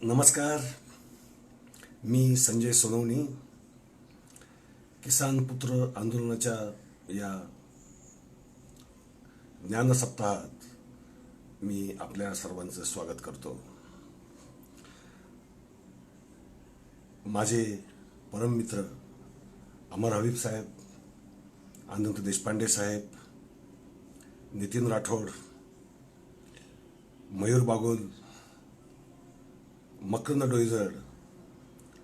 नमस्कार. मी संजय सोनवणी. किसान पुत्र आंदोलनाच्या या ज्ञान सप्ताहात मी आपल्या सर्वांचं स्वागत करतो. माझे परममित्र अमर हबीब साहेब, अनंत देशपांडे साहेब, नितीन राठोड, मयूर बागुल, मकरंद डोईजड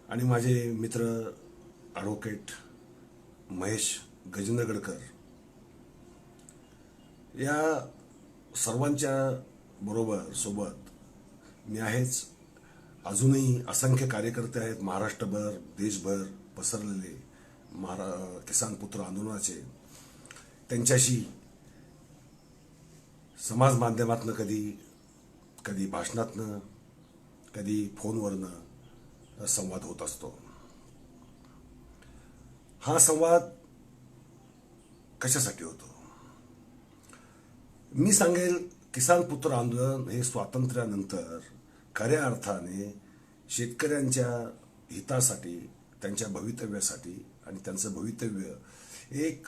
आणि माझे मित्र ॲडव्होकेट महेश गजेंद्रगडकर या सर्वांच्या बरोबर सोबत मी आहेच. अजूनही असंख्य कार्यकर्ते आहेत महाराष्ट्रभर, देशभर पसरलेले किसान पुत्र आंदोलनाचे. त्यांच्याशी समाज माध्यमातनं कधी भाषणातनं, कधी फोनवरनं संवाद होत असतो. हा संवाद कशासाठी होतो? मी सांगेल, किसान पुत्र आंदोलन हे स्वातंत्र्यानंतर खऱ्या अर्थाने शेतकऱ्यांच्या हितासाठी, त्यांच्या भवितव्यासाठी आणि त्यांचं भवितव्य एक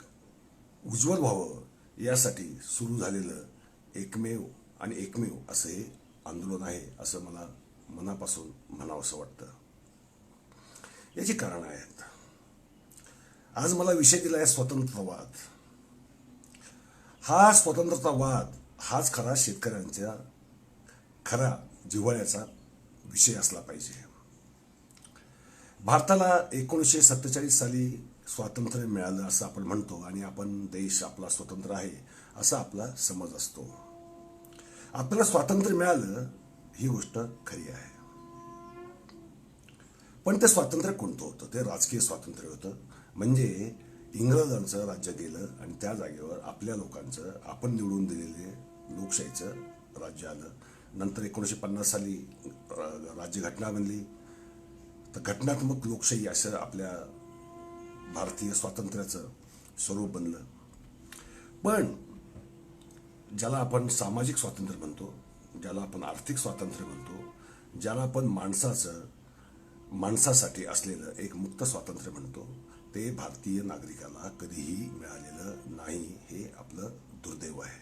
उज्ज्वल व्हावं यासाठी सुरू झालेलं एकमेव असं हे आंदोलन आहे, असं मला मनापासून म्हणावंसं वाटतं. याची कारणं आहेत. आज मला विषय दिला आहे स्वतंत्रतावाद. हा स्वतंत्रतावाद हाच खरा शेतकऱ्यांच्या खरा जिव्हाळ्याचा विषय असला पाहिजे. भारताला 1947 साली स्वातंत्र्य मिळालं असं आपण म्हणतो आणि आपण देश आपला स्वतंत्र आहे असा आपला समज असतो. आपल्याला स्वातंत्र्य मिळालं ही गोष्ट खरी आहे, पण ते स्वातंत्र्य कोणतं होतं? ते राजकीय स्वातंत्र्य होतं. म्हणजे इंग्रजांचं राज्य गेलं आणि त्या जागेवर आपल्या लोकांचं, आपण निवडून दिलेले लोकशाहीचं राज्य आलं. नंतर 1950 साली राज्यघटना बनली. तर घटनात्मक लोकशाही असं आपल्या भारतीय स्वातंत्र्याचं स्वरूप बनलं. पण ज्याला आपण सामाजिक स्वातंत्र्य म्हणतो, ज्याला आपण आर्थिक स्वातंत्र्य म्हणतो, ज्याला आपण माणसासाठी असलेलं एक मुक्त स्वातंत्र्य म्हणतो, ते भारतीय नागरिकाला कधीही मिळालेलं नाही. हे आपलं दुर्दैव आहे.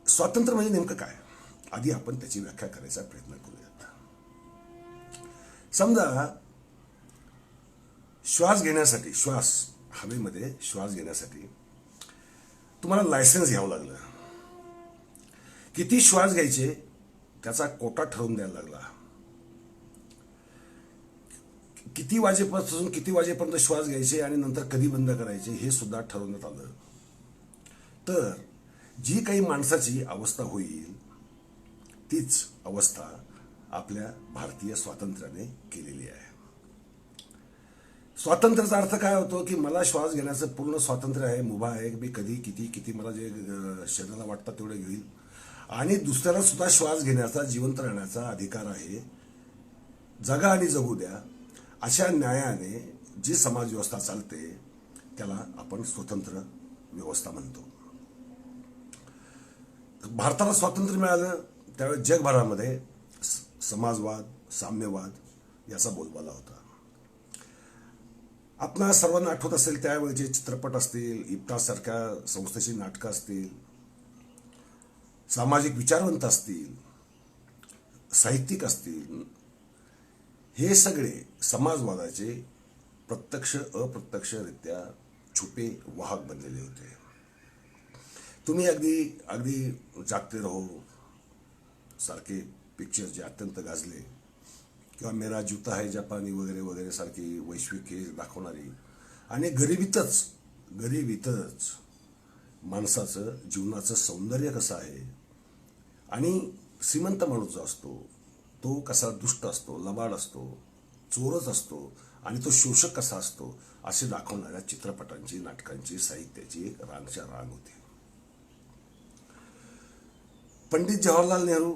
स्वातंत्र्य म्हणजे नेमकं काय? आधी आपण त्याची व्याख्या करायचा प्रयत्न करूयात. समजा हवेमध्ये श्वास घेण्यासाठी तुम्हाला लायसन्स घ्यावं लागलं. किती श्वास घ्यायचे त्याचा कोटा ठरवून द्यायला लागला. किती वाजेपासून किती वाजेपर्यंत श्वास घ्यायचे आणि नंतर कधी बंद करायचे हे सुद्धा ठरवण्यात आलं. तर जी काही माणसाची अवस्था होईल तीच अवस्था आपल्या भारतीय स्वातंत्र्याने केलेली आहे. स्वातंत्र्याचा अर्थ काय होतो की मला श्वास घेण्याचं पूर्ण स्वातंत्र्य आहे, मुभा आहे. मी कधी किती मला जे शरीराला वाटतं तेवढे घेईल आणि दुसऱ्याला सुद्धा श्वास घेण्याचा, जिवंत राहण्याचा अधिकार आहे. जगा आणि जगू द्या अशा न्यायाने जी समाज व्यवस्था चालते त्याला आपण स्वतंत्र व्यवस्था म्हणतो. भारताला स्वातंत्र्य मिळालं त्यावेळेस जगभरामध्ये समाजवाद, साम्यवाद याचा बोलबाला होता. आपणा सर्वांना आठवत असेल त्यावेळेचे चित्रपट असतील, इफ्तासारख्या संस्थेची नाटकं असतील, सामाजिक विचारवंत असतील, साहित्यिक असतील, हे सगळे समाजवादाचे प्रत्यक्ष अप्रत्यक्षरित्या छुपे वाहक बनलेले होते. तुम्ही अगदी जागते रहो सारखे पिक्चर जे अत्यंत गाजले, किंवा मेरा जूता है जापानी वगैरे वगैरे सारखी वैश्विक हे दाखवणारी, आणि गरिबीतच माणसाचं जीवनाचं सौंदर्य कसं आहे आणि श्रीमंत माणूस जो असतो तो कसा दुष्ट असतो, लबाड असतो, चोरच असतो आणि तो शोषक कसा असतो असे दाखवणाऱ्या चित्रपटांची, नाटकांची, साहित्याची एक रांगच्या रांग होती. पंडित जवाहरलाल नेहरू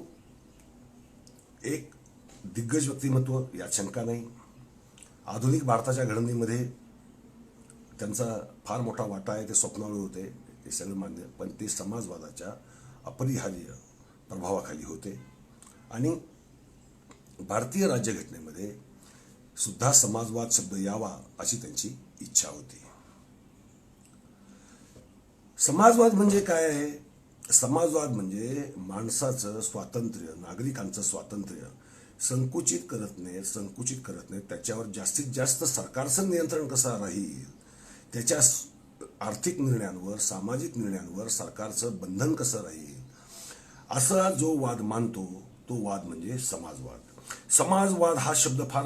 एक दिग्गज व्यक्तिमत्व, यात शंका नाही. आधुनिक भारताच्या घडणीमध्ये त्यांचा फार मोठा वाटा आहे. ते स्वप्नाळू होते, हे सगळं मान्य. पण ते समाजवादाच्या अपरिहार्य प्रभावाखाली होते आणि भारतीय राज्यघटनेमध्ये सुद्धा समाजवाद शब्द यावा अशी त्यांची इच्छा होती. समाजवाद म्हणजे काय आहे? समाजवाद म्हणजे माणसाचं स्वातंत्र्य, नागरिकांचं स्वातंत्र्य संकुचित करत नाहीत, त्याच्यावर जास्तीत जास्त सरकारचं नियंत्रण कसं राहील, त्याच्या आर्थिक निर्णयांवर, सामाजिक निर्णयांवर सरकारचं बंधन कसं राहील, असा जो वाद मानतो तो वाद म्हणजे समाजवाद. समाजवाद हा शब्द फार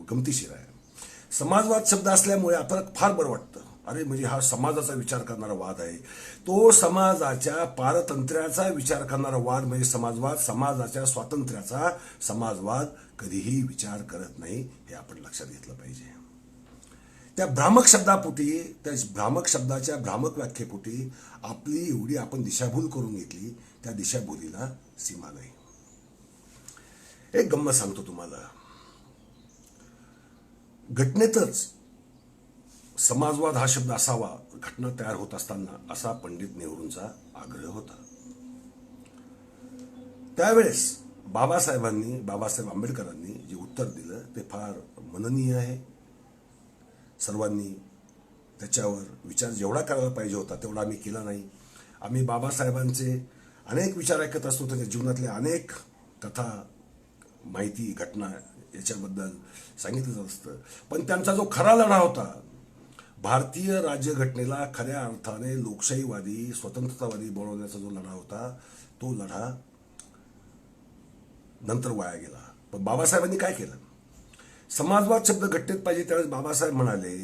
गमतीशीर आहे. समाजवाद शब्द असल्यामुळे आपल्याला फार बरं वाटतं, अरे म्हणजे हा समाजाचा विचार करणारा वाद आहे. तो समाजाच्या पारतंत्र्याचा विचार करणारा वाद म्हणजे समाजवाद. समाजाच्या स्वातंत्र्याचा समाजवाद कधीही विचार करत नाही, हे आपण लक्षात घेतलं पाहिजे. त्या भ्रामक शब्दापोटी, त्या भ्रामक शब्दाच्या भ्रामक व्याख्येपोटी आपली एवढी आपण दिशाभूल करून घेतली, त्या दिशाभूलीला सीमा नाही. एक गंमत सांगतो तुम्हाला. घटनेतच समाजवाद हा शब्द असावा घटना तयार होत असताना, असा पंडित नेहरूंचा आग्रह होता. त्यावेळेस बाबासाहेब आंबेडकरांनी जे उत्तर दिलं ते फार मननीय आहे. सर्वांनी त्याच्यावर विचार जेवढा करायला पाहिजे होता तेवढा आम्ही केला नाही. आम्ही बाबासाहेबांचे अनेक विचार ऐकत असतो, त्यांच्या जीवनातल्या अनेक कथा, माहिती, घटना याच्याबद्दल सांगितलं असतं. पण त्यांचा जो खरा लढा होता, भारतीय राज्यघटनेला खऱ्या अर्थाने लोकशाहीवादी, स्वतंत्रतावादी बनवण्याचा जो लढा होता, तो लढा नंतर वाया गेला. पण बाबासाहेबांनी काय केलं? समाजवाद शब्द घटनेत पाहिजे त्यावेळेस बाबासाहेब म्हणाले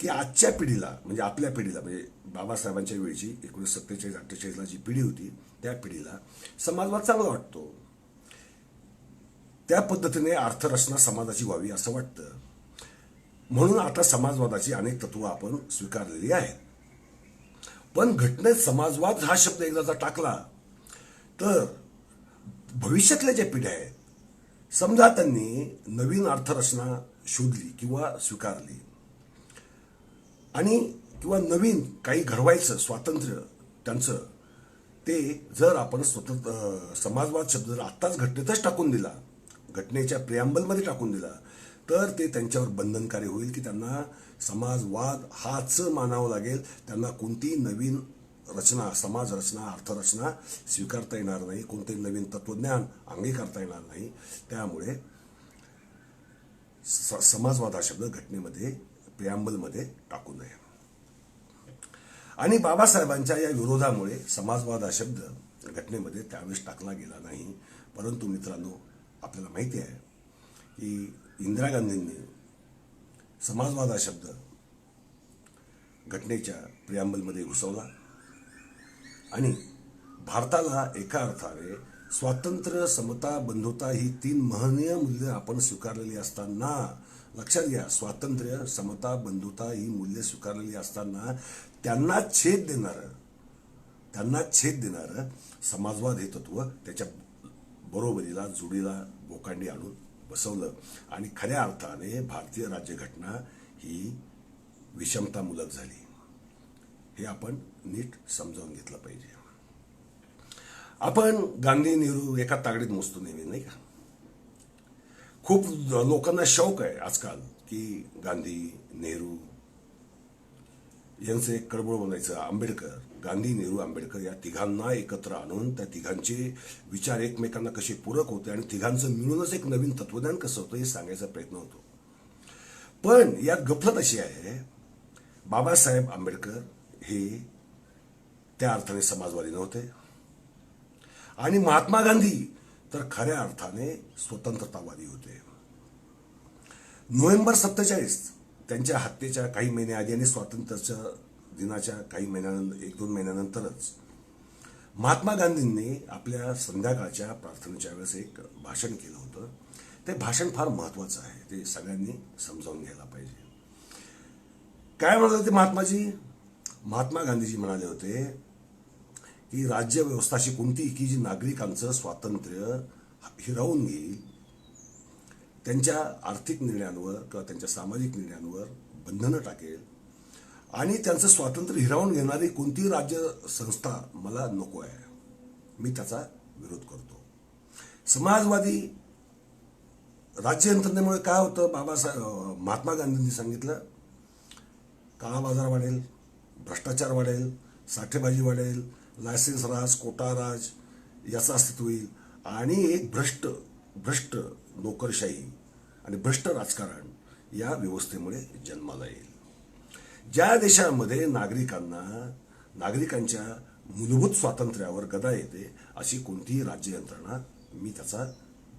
की आजच्या पिढीला, म्हणजे आपल्या पिढीला, म्हणजे बाबासाहेबांच्या वेळची 1947-48 जी पिढी होती त्या पिढीला समाजवाद चांगला वाटतो. त्या पद्धतीने अर्थरचना समाजाची व्हावी असं वाटतं. म्हणून आता समाजवादाची अनेक तत्व आपण स्वीकारलेली आहेत. पण घटनेत समाजवाद हा शब्द एकदाचा टाकला तर भविष्यातल्या ज्या पिढ्या आहेत, समजा त्यांनी नवीन अर्थरचना शोधली किंवा स्वीकारली आणि किंवा नवीन काही घडवायचं स्वातंत्र्य त्यांचं, ते जर आपण समाजवाद शब्द जर आत्ताच घटनेतच टाकून दिला, घटनेच्या प्रिअम्बलमध्ये टाकून दिला, तर ते त्यांच्यावर बंधनकारी होईल की त्यांना समाजवाद हाच मानावं लागेल. त्यांना कोणतीही नवीन रचना, समाज रचना, अर्थरचना स्वीकारता येणार नाही, कोणतेही नवीन तत्वज्ञान अंगीकारता येणार नाही. त्यामुळे समाजवाद हा शब्द घटनेमध्ये, प्रिअम्बलमध्ये टाकू नये. आणि बाबासाहेबांच्या या विरोधामुळे समाजवाद हा शब्द घटनेमध्ये त्यावेळेस टाकला गेला नाही. परंतु मित्रांनो, आपल्याला माहिती आहे की इंदिरा गांधींनी समाजवाद हा शब्द घटनेच्या प्रिअम्बलमध्ये घुसवला आणि भारताला एका अर्थाने स्वातंत्र्य, समता, बंधुता ही 3 महनीय मूल्य आपण स्वीकारलेली असताना, लक्षात घ्या, स्वातंत्र्य, समता, बंधुता ही मूल्य स्वीकारलेली असताना त्यांना छेद देणारं समाजवाद हे तत्व त्याच्या बरोबरीला, जोडीला, बोकांडी आणून बसवलं. आणि खऱ्या अर्थाने भारतीय राज्यघटना ही विषमतामूलक झाली. हे आपण नीट समजावून घेतलं पाहिजे. आपण गांधी, नेहरू एका तागडीत मोजतो नेहमी, नाही का? खूप लोकांना शौक आहे आजकाल की गांधी, नेहरू यांचं एक कडबड बनायचं. आंबेडकर, गांधी, नेहरू, आंबेडकर या तिघांना एकत्र आणून त्या तिघांचे विचार एकमेकांना कसे पूरक होते आणि तिघांचं मिळूनच एक नवीन तत्वज्ञान कसं होतं हे सांगायचा प्रयत्न होतो. पण यात गफलत अशी आहे, बाबासाहेब आंबेडकर हे त्या अर्थाने समाजवादी नव्हते आणि महात्मा गांधी तर खऱ्या अर्थाने स्वतंत्रतावादी होते. नोव्हेंबर 47 त्यांच्या हत्येच्या काही महिन्याआधी आणि स्वातंत्र्याच्या दिनाच्या काही महिन्यानंतर, 1-2 महिन्यानंतरच महात्मा गांधींनी आपल्या संध्याकाळच्या प्रार्थनेच्या वेळेस एक भाषण केलं होतं. ते भाषण फार महत्वाचं आहे, ते सगळ्यांनी समजावून घ्यायला पाहिजे. काय म्हणाले होते महात्मा गांधीजी म्हणाले होते की राज्य व्यवस्थाशी कोणती की जी नागरिकांचं स्वातंत्र्य हिरावून घेईल, त्यांच्या आर्थिक निर्णयांवर किंवा त्यांच्या सामाजिक निर्णयांवर बंधनं टाकेल आणि त्यांचं स्वातंत्र्य हिरावून घेणारी कोणती राज्य संस्था मला नको आहे, मी त्याचा विरोध करतो. समाजवादी राज्य यंत्रणेमुळे काय होतं, महात्मा गांधींनी सांगितलं, काळा बाजार वाढेल, भ्रष्टाचार वाढेल, साठेबाजी वाढेल, लायसन्स राज, कोटा राज याचं अस्तित्व होईल आणि एक भ्रष्ट नोकरशाही आणि भ्रष्ट राजकारण या व्यवस्थेमुळे जन्माला येईल. ज्या देशामध्ये नागरिकांच्या मूलभूत स्वातंत्र्यावर गदा येते अशी कोणतीही राज्य यंत्रणा, मी त्याचा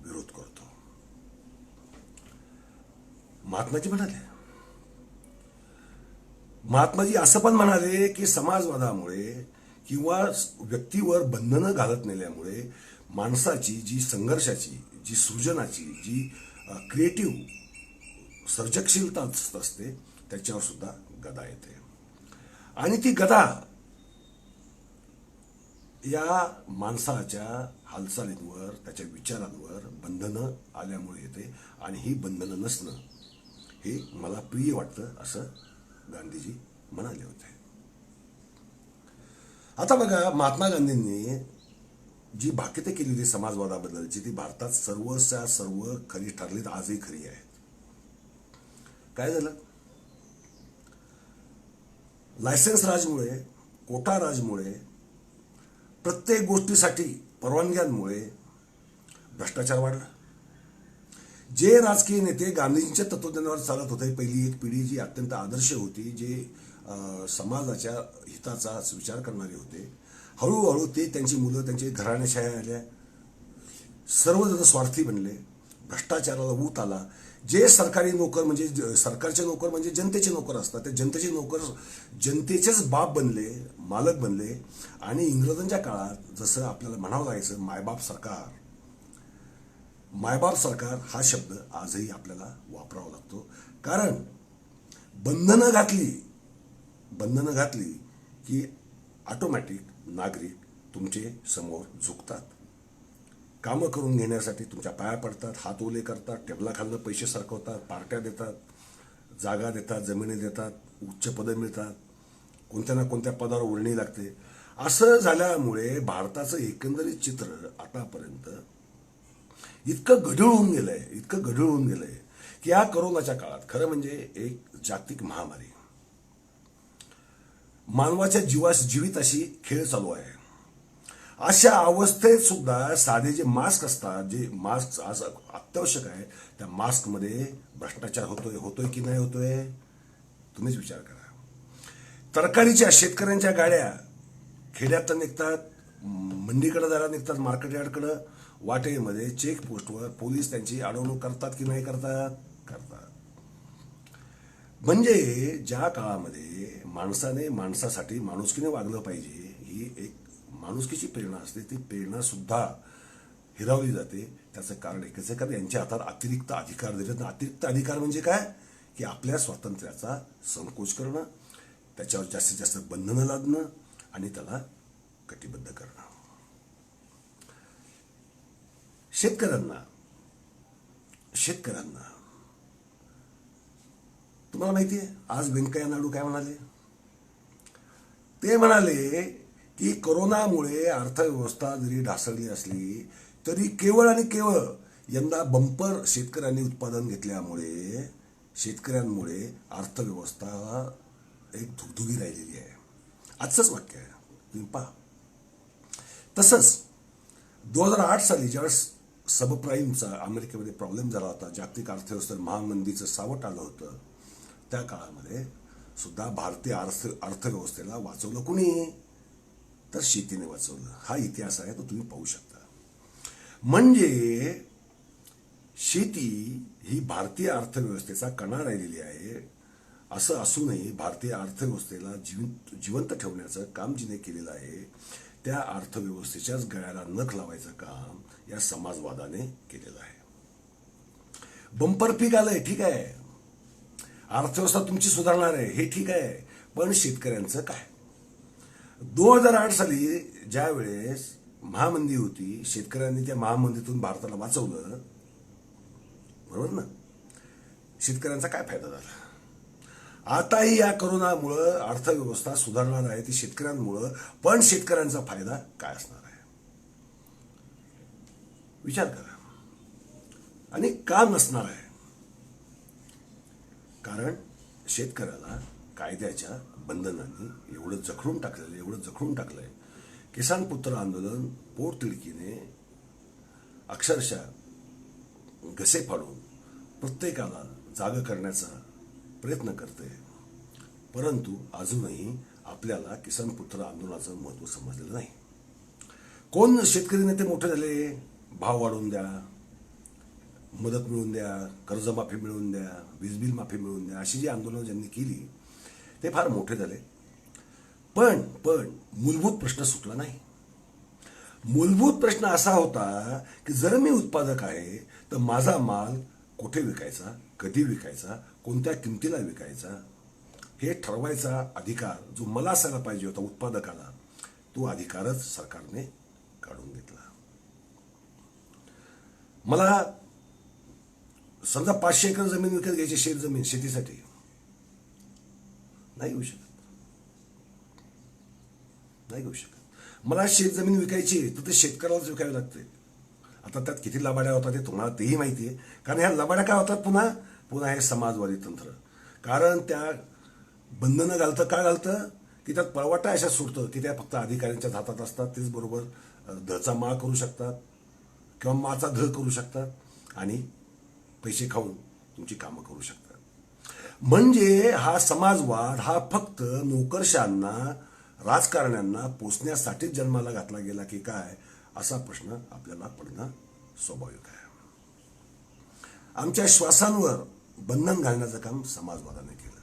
विरोध करतो. महात्माजी असं पण म्हणाले की समाजवादामुळे किंवा व्यक्तीवर बंधनं घालत नेल्यामुळे माणसाची जी संघर्षाची, जी सृजनाची, जी क्रिएटिव्ह सर्जकशीलता असते त्याच्यावर सुद्धा गदा येते. आणि ती गदा या माणसाच्या हालचालींवर, त्याच्या विचारांवर बंधनं आल्यामुळे येते. आणि ही बंधनं नसणं हे मला प्रिय वाटतं असं गांधीजी म्हणाले होते. आता बघा, महात्मा गांधींनी जी भाकिते केली होती समाजवादाबद्दलची, ती भारतात सर्वच्या सर्व खरी ठरलीत, आजही खरी आहेत. काय झालं? लायसन्स राजमुळे, कोटा राजमुळे, प्रत्येक गोष्टीसाठी परवानग्यांमुळे भ्रष्टाचार वाढला. जे राजकीय नेते गांधीजींच्या तत्वज्ञानावर चालत होते, पहिली एक पिढी जी अत्यंत आदर्श होती, जे समाजाच्या हिताचा विचार करणारे होते, हळूहळू ते, त्यांची मुलं, त्यांचे घराण्याशाह्या आल्या, सर्वजण स्वार्थी बनले, भ्रष्टाचाराला ऊत आला. जे सरकारी नोकर म्हणजे सरकारचे नोकर म्हणजे जनतेचे नोकर असतात, ते जनतेचे नोकर जनतेचेच बाप बनले, मालक बनले. आणि इंग्रजांच्या काळात जसं आपल्याला म्हणावं लागायचं मायबाप सरकार हा शब्द आजही आपल्याला वापरावा लागतो. कारण बंधनं घातली की ऑटोमॅटिक नागरिक तुमचे समोर झुकतात, कामं करून घेण्यासाठी तुमच्या पाया पडतात, हात ओले करतात, टेबलाखालनं पैसे सरकवतात, पार्ट्या देतात, जागा देतात, जमिनी देतात, उच्च पदं मिळतात, कोणत्या ना कोणत्या पदावर ओढणी लागते. असं झाल्यामुळे भारताचं एकंदरीत चित्र आतापर्यंत इतकं गढूळ होऊन गेलंय की या कोरोनाच्या काळात खरं म्हणजे एक जागतिक महामारी, मानवाच्या जीविताशी खेळ चालू आहे. अशा अवस्थेत सुद्धा साधे जे मास्क असतात, जे मास्क आज अत्यावश्यक आहे, त्या मास्कमध्ये भ्रष्टाचार होतोय की नाही होतोय, तुम्हीच विचार करा. तरकारीच्या शेतकऱ्यांच्या गाड्या खेड्यात निघतात, मंडीकडे जायला निघतात, मार्केट यार्डकडे, वाटेमध्ये चेक पोस्टवर पोलीस त्यांची अडवणूक करतात की नाही करतात. म्हणजे ज्या काळामध्ये माणसाने माणसासाठी माणुसकीने वागलं पाहिजे, ही एक माणुसकीची प्रेरणा असते, ती प्रेरणा सुद्धा हिरावली जाते. त्याचं कारण एकच आहे, कारण यांच्या हातात अतिरिक्त अधिकार दिले. अतिरिक्त अधिकार म्हणजे काय की आपल्या स्वातंत्र्याचा संकोच करणं, त्याच्यावर जास्तीत जास्त बंधनं लादणं आणि त्याला कटिबद्ध करणं. शेतकऱ्यांना तुम्हाला माहिती आहे, आज व्यंकय्या नायडू काय म्हणाले? ते म्हणाले की कोरोनामुळे अर्थव्यवस्था जरी ढासळली असली तरी केवळ आणि केवळ यंदा बंपर शेतकऱ्यांनी उत्पादन घेतल्यामुळे शेतकऱ्यांमुळे अर्थव्यवस्था एक धुगधुगी राहिलेली आहे. आजचंच वाक्य आहे, तुम्ही पहा. तसंच 2008 साली ज्यावेळेस सबप्राईमचा अमेरिकेमध्ये प्रॉब्लेम झाला होता, जागतिक अर्थव्यवस्थेत महामंदीचं सावट आलं होतं, त्या काळामध्ये सुद्धा भारतीय अर्थव्यवस्थेला वाचवलं कुणी? तर शेतीने वाचवलं. हा इतिहास आहे, तो तुम्ही पाहू शकता. म्हणजे शेती ही भारतीय अर्थव्यवस्थेचा कणा राहिलेली आहे. असं असूनही भारतीय अर्थव्यवस्थेला जिवंत ठेवण्याचं काम जिने केलेलं आहे, त्या अर्थव्यवस्थेच्याच गळ्याला नख लावायचं काम या समाजवादाने केलेलं आहे. बंपर पीक आलंय, ठीक आहे, अर्थव्यवस्था तुमची सुधारणार आहे, हे ठीक आहे, पण शेतकऱ्यांचं काय? 2008 साली ज्या वेळेस महामंदी होती, शेतकऱ्यांनी त्या महामंदीतून भारताला वाचवलं, बरोबर ना? शेतकऱ्यांचा काय फायदा झाला? आताही या कोरोनामुळं अर्थव्यवस्था सुधारणार आहे ती शेतकऱ्यांमुळं, पण शेतकऱ्यांचा फायदा काय असणार आहे? विचार करा. आणि का नसणार आहे? कारण शेतकऱ्याला कायद्याच्या बंधनांनी एवढं जखडून टाकलंय. किसान पुत्र आंदोलन पोटतिडकीने अक्षरशः घसे फाडून प्रत्येकाला जागं करण्याचा प्रयत्न करते. परंतु अजूनही आपल्याला किसान पुत्र आंदोलनाचं महत्त्व समजलेलं नाही. कोण शेतकरी नेते मोठे झाले? भाव वाढवून द्या, मदत मिळवून द्या, कर्जमाफी मिळवून द्या, वीज बिल माफी मिळवून द्या, अशी जी आंदोलनं ज्यांनी केली ते फार मोठे झाले. पण मूलभूत प्रश्न सुटला नाही. मूलभूत प्रश्न असा होता की जर मी उत्पादक आहे तर माझा माल कुठे विकायचा, कधी विकायचा, कोणत्या किमतीला विकायचा हे ठरवायचा अधिकार जो मला असायला पाहिजे होता उत्पादकाला, तो अधिकारच सरकारने काढून घेतला. मला समजा 500 एकर जमीन विकत घ्यायची, शेतजमीन शेतीसाठी, नाही घेऊ शकत. मला शेतजमीन विकायची तर ते शेतकऱ्यालाच विकावी लागते. आता त्यात किती लबाड्या होतात ते तुम्हाला तेही माहिती आहे. कारण ह्या लबाड्या काय होतात? पुन्हा हे समाजवादी तंत्र. कारण त्या बंधनं घालतं की त्यात पळवाटा अशा सुटतं की त्या फक्त अधिकाऱ्यांच्याच हातात असतात. तेच बरोबर धचा मा करू शकतात किंवा माचा ध करू शकतात आणि पैसे खाऊन तुमची कामं करू शकतात. म्हणजे हा समाजवाद हा फक्त नोकरशांना, राजकारण्यांना पोचण्यासाठीच जन्माला घातला गेला की काय, असा प्रश्न आपल्याला पडणं स्वाभाविक आहे. आमच्या श्वासांवर बंधन घालण्याचं काम समाजवादाने केलं.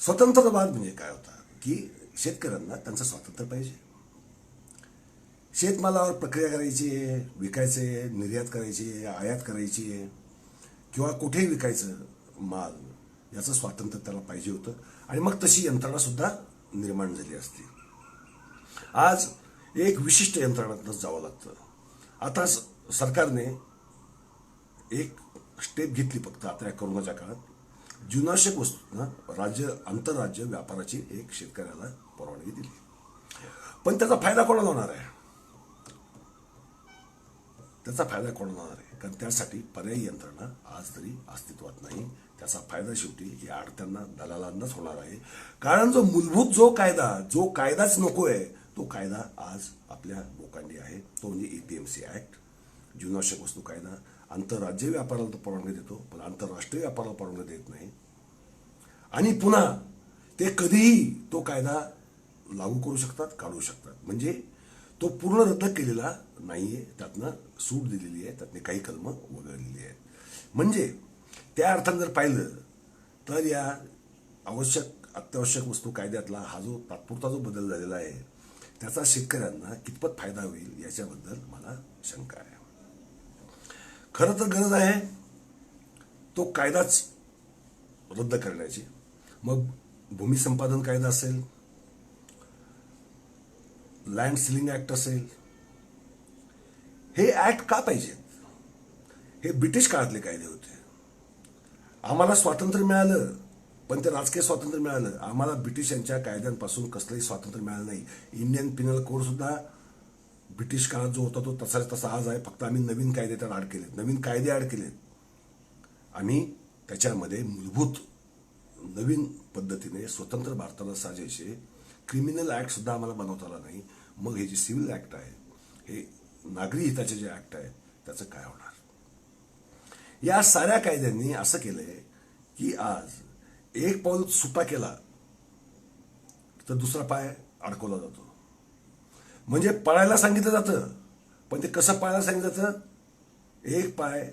स्वतंत्रवाद म्हणजे काय होता की शेतकऱ्यांना त्यांचं स्वातंत्र्य पाहिजे. शेतमालावर प्रक्रिया करायची आहे, विकायचे, निर्यात करायची, आयात करायची किंवा कुठेही विकायचं माल, याचं स्वातंत्र्य त्याला पाहिजे होतं. आणि मग तशी यंत्रणा सुद्धा निर्माण झाली असती. आज एक विशिष्ट यंत्रणातूनच जावं लागतं. आता सरकारने एक स्टेप घेतली फक्त आता या कोरोनाच्या काळात. जीवनावश्यक वस्तूंना आंतरराज्य व्यापाराची एक शेतकऱ्याला परवानगी दिली. पण त्याचा फायदा कोणाला होणार आहे? कारण त्यासाठी पर्यायी यंत्रणा आज तरी अस्तित्वात नाही. त्याचा फायदा शेवटी या आडत्यांना, दलालांनाच होणार आहे. कारण जो कायदाच नको आहे, तो कायदा आज आपल्या बोकांडी आहे. तो म्हणजे APMC ऍक्ट, जीवनावश्यक वस्तू कायदा. आंतरराज्य व्यापाराला तो परवानगी देतो, पण आंतरराष्ट्रीय व्यापाराला परवानगी देत नाही. आणि पुन्हा ते कधीही तो कायदा लागू करू शकतात, काढू शकतात. म्हणजे तो पूर्ण रद्द केलेला नाहीये, त्यातनं सूट दिलेली आहे, त्यातनं काही कलमं वगळलेली आहेत. म्हणजे त्या अर्थानं जर पाहिलं तर या अत्यावश्यक वस्तू कायद्यातला हा जो तात्पुरता जो बदल झालेला आहे, त्याचा शेतकऱ्यांना कितपत फायदा होईल याच्याबद्दल मला शंका आहे. खरं तर गरज आहे तो कायदाच रद्द करण्याची. मग भूमी संपादन कायदा असेल, लँड सिलिंग ऍक्ट असेल, हे ऍक्ट का पाहिजेत? हे ब्रिटिश काळातले कायदे होते. आम्हाला स्वातंत्र्य मिळालं, पण ते राजकीय स्वातंत्र्य मिळालं. आम्हाला ब्रिटिशांच्या कायद्यांपासून कसलंही स्वातंत्र्य मिळालं नाही. इंडियन पिनल कोड सुद्धा ब्रिटिश काळात जो होता तो तसा आज आहे. फक्त आम्ही नवीन कायदे त्यात नवीन कायदे ऍड केलेत. आम्ही त्याच्यामध्ये मूलभूत नवीन पद्धतीने स्वतंत्र भारताला साजायचे क्रिमिनल ऍक्ट सुद्धा आम्हाला बनवता आला नाही. मग हे जे सिव्हिल ऍक्ट आहे, हे नागरी हिताचे जे ऍक्ट आहे, त्याचं काय होणार? या साऱ्या कायद्यांनी असं केलंय की आज एक पाऊल सुटा केला तर दुसरा पाय अडकवला जातो. म्हणजे पळायला सांगितलं जातं, पण ते कसं पळायला सांगितलं जातं? एक पाय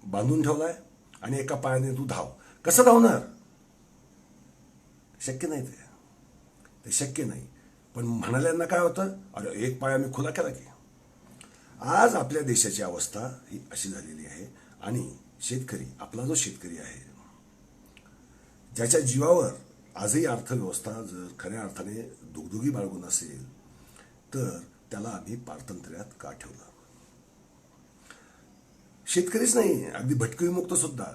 बांधून ठेवलाय आणि एका पायाने तू धाव. कसं धावणार? शक्य नाही. ते शक्य नाही. पण म्हणाल्यांना काय होतं? अरे एक पाय आम्ही खुला केला की. आज आपल्या देशाची अवस्था ही अशी झालेली आहे. आणि शेतकरी, आपला जो शेतकरी आहे, ज्याच्या जीवावर आजही अर्थव्यवस्था जर खऱ्या अर्थाने दुगदुगी बाळगून असेल तर त्याला आम्ही पारतंत्र्यात का ठेवलं? शेतकरीच नाही, अगदी भटकी विमुक्त सुद्धा,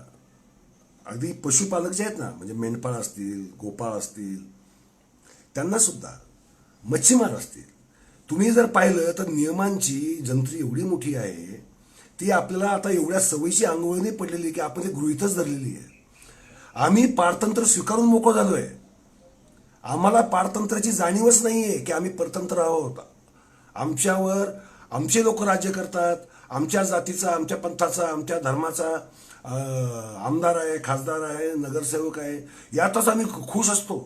अगदी पशुपालक जे आहेत ना, म्हणजे मेंढपाळ असतील, गोपाळ असतील, त्यांना सुद्धा, मच्छीमार असतील, तुम्ही जर पाहिलं तर नियमांची जंत्री एवढी मोठी आहे, ती आपल्याला आता एवढ्या सवयीची अंगवळणी पडलेली की आपण ती गृहीतच धरलेली आहे. आम्ही पारतंत्र्य स्वीकारून मोकळं झालोय. आम्हाला पारतंत्र्याची जाणीवच नाहीये की आम्ही परतंत्र आहोत. आमच्यावर आमचे लोक राज्य करतात. आमच्या जातीचा, आमच्या पंथाचा, आमच्या धर्माचा आमदार आहे, खासदार आहे, नगरसेवक आहे, यातच आम्ही खुश असतो.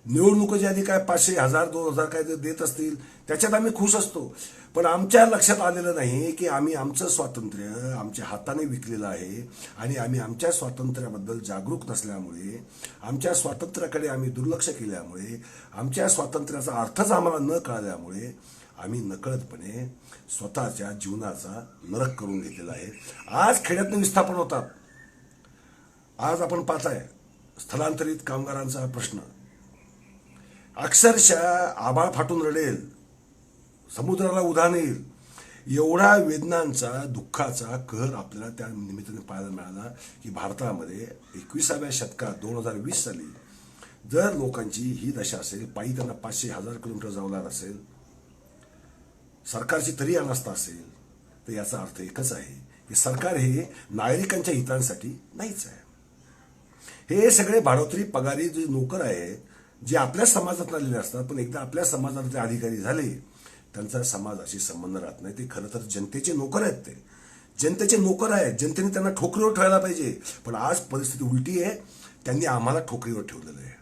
निवडणुकीच्या आधी काय 500, 1000, 2000 काय देत असतील त्याच्यात आम्ही खुश असतो. पण आमच्या लक्षात आलेलं नाही की आम्ही आमचं स्वातंत्र्य आमच्या हाताने विकलेलं आहे आणि आम्ही आमच्या स्वातंत्र्याबद्दल जागरूक नसल्यामुळे, आमच्या स्वातंत्र्याकडे आम्ही दुर्लक्ष केल्यामुळे, आमच्या स्वातंत्र्याचा अर्थच आम्हाला न कळल्यामुळे आम्ही नकळतपणे स्वतःच्या जीवनाचा नरक करून घेतलेला आहे. आज खेड्यातनं विस्थापन होतात. आज आपण पाहताय स्थलांतरित कामगारांचा प्रश्न. अक्षरशः आभाळ फाटून रडेल, समुद्राला उधाण येईल, एवढा वेदनांचा, दुःखाचा कहर आपल्याला त्या निमित्ताने पाहायला मिळाला की भारतामध्ये 21व्या शतकात 2020 साली जर लोकांची ही दशा असेल, पायी त्यांना 500-1000 किलोमीटर जावं लागत असेल, सरकारची तरी अनास्था असेल, तर याचा अर्थ एकच आहे की सरकार हे नागरिकांच्या हितांसाठी नाहीच आहे. हे सगळे भाडोत्री पगारी जे नोकर आहेत, जे आपल्या समाजात आलेले असतात, पण एकदा आपल्या समाजातले अधिकारी झाले त्यांचा समाजाशी संबंध राहत नाही. ते खरं तर जनतेचे नोकर आहेत. ते जनतेचे नोकर आहेत. जनतेने त्यांना ठोकरीवर ठेवायला पाहिजे. पण आज परिस्थिती उलटी आहे. त्यांनी आम्हाला ठोकरीवर ठेवलेलं आहे.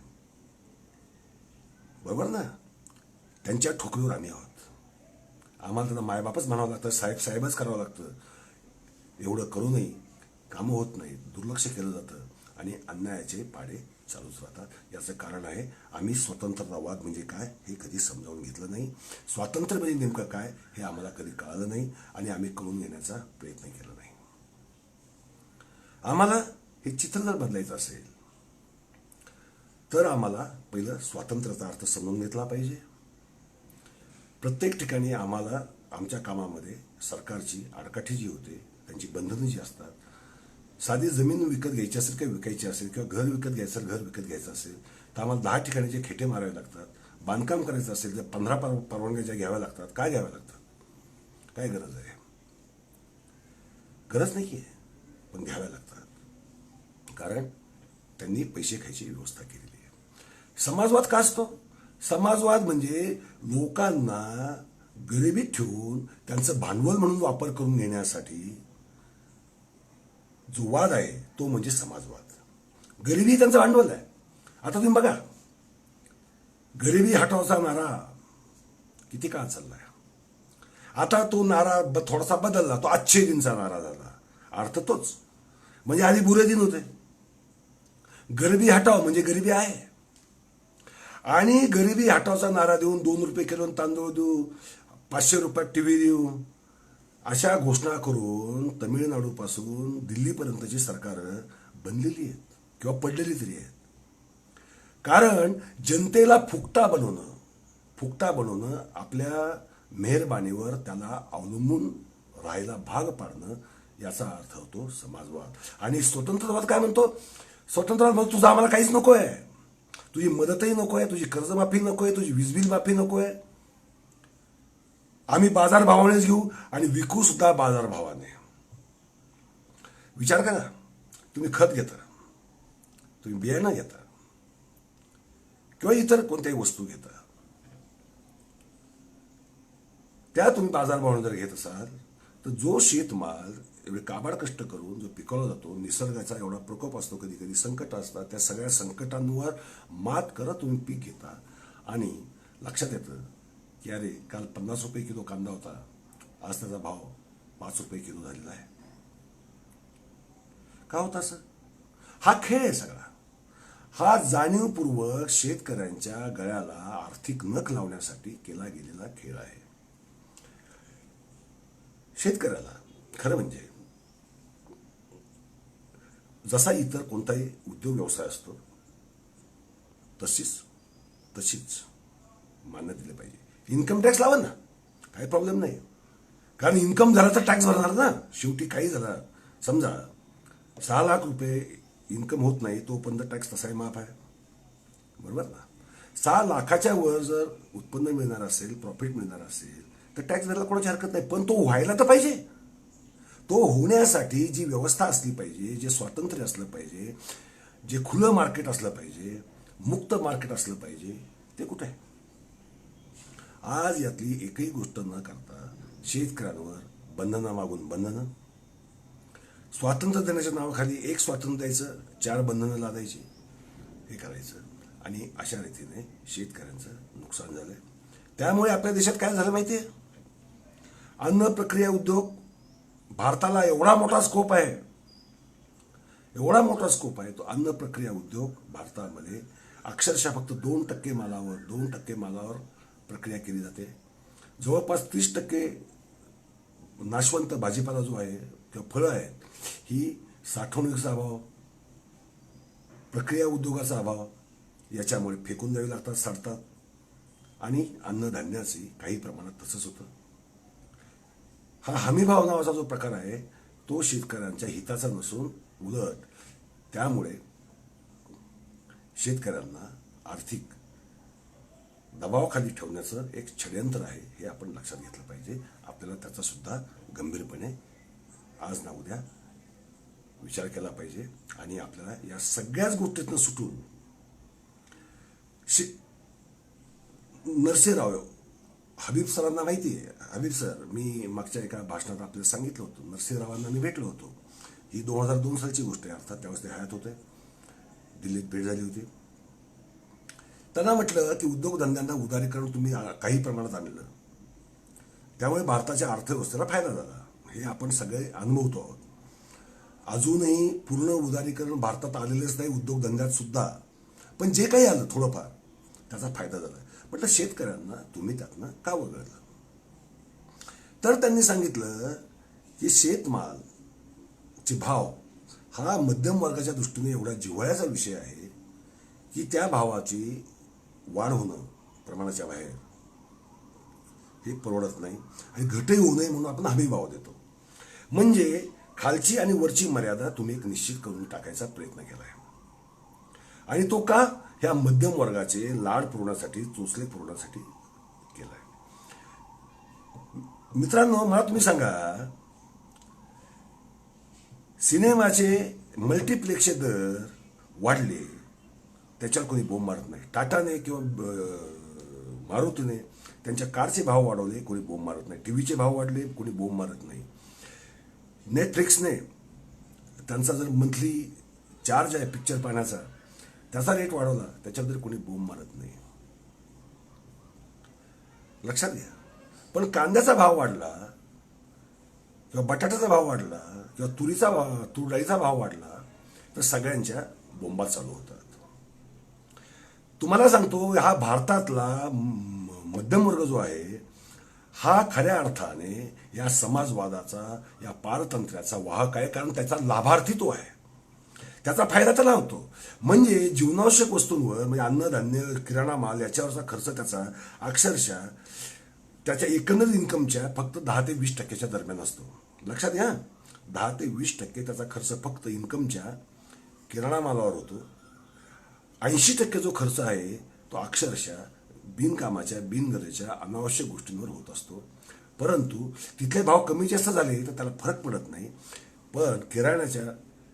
बरोबर ना? त्यांच्या ठोकरीवर आम्ही आहोत. आम्हाला त्यांना मायबापच म्हणावं लागतं, साहेब साहेबच करावं लागतं. एवढं करूनही कामं होत नाहीत, दुर्लक्ष केलं जातं आणि अन्यायाचे पाडे चालूच राहतात. याचं कारण आहे आम्ही स्वतंत्रतावाद म्हणजे काय हे कधी समजावून घेतलं नाही. स्वातंत्र्य म्हणजे नेमकं काय हे आम्हाला कधी कळालं नाही आणि आम्ही कळून घेण्याचा प्रयत्न केला नाही. आम्हाला हे चित्र जर बदलायचं असेल तर आम्हाला पहिलं स्वातंत्र्याचा अर्थ समजून घेतला पाहिजे. प्रत्येक ठिकाणी आम्हाला आमच्या कामामध्ये सरकारची आडकाठी जी होते, त्यांची बंधनं जी असतात, साधी जमीन विकत घ्यायची असेल किंवा विकायची असेल किंवा घर विकत घ्यायचं घर विकत घ्यायचं असेल तर आम्हाला 10 ठिकाणीचे खेटे मारावे लागतात. बांधकाम करायचं असेल तर 15 परवानग्या ज्या घ्याव्या लागतात. काय घ्याव्या लागतात? काय गरज आहे? गरज नाही आहे, पण घ्याव्या लागतात. कारण त्यांनी पैसे खायची व्यवस्था केलेली आहे. समाजवाद का असतो? समाजवाद म्हणजे लोकांना गरिबीत ठेवून त्यांचं भांडवल म्हणून वापर करून घेण्यासाठी जो वाद आहे तो म्हणजे समाजवाद. गरिबी त्यांचं भांडवल आहे. आता तुम्ही बघा, गरिबी हटवाचा नारा किती काळ चाललाय. आता तो नारा थोडासा बदलला, तो अच्छे दिनचा नारा झाला. अर्थ तोच, म्हणजे आधी बुरे दिन होते. गरिबी हटाव म्हणजे गरिबी आहे. आणि गरिबी हटावचा नारा देऊन 2 रुपये किलो तांदूळ देऊ, 500 रुपयात टीव्ही देऊ, अशा घोषणा करून तमिळनाडूपासून दिल्लीपर्यंतची सरकारं बनलेली आहेत किंवा पडलेली तरी आहेत. कारण जनतेला फुकटा बनवणं, आपल्या मेहरबानीवर त्याला अवलंबून राहायला भाग पाडणं, याचा अर्थ होतो समाजवाद. आणि स्वतंत्रवाद काय म्हणतो? स्वतंत्रवाद म्हणजे तुझं आम्हाला काहीच नको आहे, तुझी मदतही नको आहे, तुझी कर्जमाफी नको आहे, तुझी वीजबिल माफी नको आहे. आम्ही बाजारभावानेच घेऊ आणि विकू सुद्धा बाजारभावाने. विचार करा, तुम्ही खत घेता, तुम्ही बियाणं घेता किंवा इतर कोणत्याही वस्तू घेता, त्या तुम्ही बाजारभावाने जर घेत असाल तर जो शेतमाल एवढे काबाड कष्ट करून जो पिकवला जातो, निसर्गाचा एवढा प्रकोप असतो, कधी कधी संकट असतात, त्या सगळ्या संकटांवर मात करत तुम्ही पीक घेता आणि लक्षात येतं की अरे काल 50 रुपये किलो कांदा होता, आज त्याचा भाव 5 रुपये किलो झालेला आहे. का होता असं? हा खेळ आहे सगळा. हा जाणीवपूर्वक शेतकऱ्यांच्या गळ्याला आर्थिक नख लावण्यासाठी केला गेलेला खेळ आहे. शेतकऱ्याला खरं म्हणजे जसा इतर कोणताही उद्योग व्यवसाय असतो तशीच मान्य दिले पाहिजे. इन्कम टॅक्स लावा ना, काही प्रॉब्लेम नाही. कारण इन्कम झाला तर टॅक्स भरणार ना. शेवटी काही झाला, समजा 6 लाख रुपये इन्कम होत नाही तोपर्यंत टॅक्स तसाही माफ आहे, बरोबर ना. 6 लाखाच्या वर जर उत्पन्न मिळणार असेल, प्रॉफिट मिळणार असेल, तर टॅक्स द्यायला कोणाची हरकत नाही. पण तो व्हायला तर पाहिजे. तो होण्यासाठी जी व्यवस्था असली पाहिजे, जे स्वातंत्र्य असलं पाहिजे, जे खुलं मार्केट असलं पाहिजे, मुक्त मार्केट असलं पाहिजे, ते कुठे आहे? आज यातली एकही गोष्ट न करता शेतकऱ्यांवर बंधनं मागून बंधनं, स्वातंत्र्य देण्याच्या नावाखाली एक स्वातंत्र्य द्यायचं, 4 बंधनं लादायची, हे करायचं. आणि अशा रीतीने शेतकऱ्यांचं नुकसान झालंय. त्यामुळे आपल्या देशात काय झालं माहितीये? अन्न प्रक्रिया उद्योग भारताला एवढा मोठा स्कोप आहे, एवढा मोठा स्कोप आहे. तो अन्न प्रक्रिया उद्योग भारतामध्ये अक्षरशः फक्त 2% मालावर प्रक्रिया केली जाते. जवळपास 30% नाशवंत भाजीपाला जो आहे किंवा फळं आहेत, ही साठवणुकीचा अभाव, प्रक्रिया उद्योगाचा अभाव याच्यामुळे फेकून द्यावी लागतात, सडतात. आणि अन्नधान्याची काही प्रमाणात तसंच होतं. हा हमीभाव नावाचा जो प्रकार आहे तो शेतकऱ्यांच्या हिताचा नसून उलट त्यामुळे शेतकऱ्यांना आर्थिक दबावाखाली ठेवण्याचं एक षडयंत्र आहे, हे आपण लक्षात घेतलं पाहिजे. आपल्याला त्याचा सुद्धा गंभीरपणे आज ना उद्या विचार केला पाहिजे. आणि आपल्याला या सगळ्याच गोष्टीतनं सुटून नरसिंहराव हबीब सरांना माहिती आहे. हबीब सर, मी मागच्या एका भाषणात आपल्याला सांगितलं होतं, नरसिंहरावांना मी भेटलो होतो. ही 2002 सालची गोष्ट आहे. अर्थात त्यावेळेस ते हयात होते. दिल्लीत भेट झाली होती. त्यांना म्हटलं की उद्योगधंद्यांना उदारीकरण तुम्ही काही प्रमाणात आणलं, त्यामुळे भारताच्या अर्थव्यवस्थेला फायदा झाला. हे आपण सगळे अनुभवतो आहोत. अजूनही पूर्ण उदारीकरण भारतात आलेलेच नाही उद्योगधंद्यात सुद्धा, पण जे काही आलं थोडंफार त्याचा फायदा झाला. म्हटलं शेतकऱ्यांना तुम्ही त्यातनं का वगळलं? तर त्यांनी सांगितलं की शेतमालचे भाव हा मध्यम वर्गाच्या दृष्टीने एवढा जिव्हाळ्याचा विषय आहे की त्या भावाची वाढ होणं प्रमाणाच्या बाहेर हे परवडत नाही. आणि घटही होऊ नये म्हणून आपण हमी भाव देतो. म्हणजे खालची आणि वरची मर्यादा तुम्ही एक निश्चित करून टाकायचा प्रयत्न केला आहे. आणि तो का? ह्या मध्यम वर्गाचे लाड पुरवण्यासाठी, चोचले पुरवण्यासाठी केलाय. मित्रांनो, मला तुम्ही सांगा, सिनेमाचे मल्टिप्लेक्सचे दर वाढले त्याच्यावर कोणी बोंब मारत नाही. टाटाने किंवा मारुतीने त्यांच्या कारचे भाव वाढवले, कोणी बोंब मारत नाही. टीव्हीचे भाव वाढले, कोणी बोंब मारत नाही. नेटफ्लिक्सने त्यांचा जर मंथली चार्ज आहे पिक्चर पाहण्याचा, त्याचा रेट वाढवला, त्याच्याबद्दल कोणी बोंब मारत नाही. लक्षात घ्या. पण कांद्याचा भाव वाढला किंवा बटाट्याचा भाव वाढला किंवा तूर डाळीचा भाव वाढला तर सगळ्यांच्या बोंबा चालू होतात. तुम्हाला सांगतो, हा भारतातला मध्यम वर्ग जो आहे हा खऱ्या अर्थाने या समाजवादाचा, या पारतंत्र्याचा वाहक आहे. कारण त्याचा लाभार्थी तो आहे, त्याचा फायदा त्याला होतो. म्हणजे जीवनावश्यक वस्तूंवर, म्हणजे अन्नधान्य, किराणा माल याच्यावरचा खर्च त्याचा अक्षरशः त्याच्या एकंदर इन्कमच्या फक्त 10 ते 20% दरम्यान असतो. लक्षात घ्या, 10 ते 20% त्याचा खर्च फक्त इन्कमच्या किराणा मालावर होतो. 80% जो खर्च आहे तो अक्षरशः बिनकामाच्या, बिनगरजेच्या, अनावश्यक गोष्टींवर होत असतो. परंतु तिथले भाव कमी जास्त झाले तर त्याला फरक पडत नाही. पण किराण्याच्या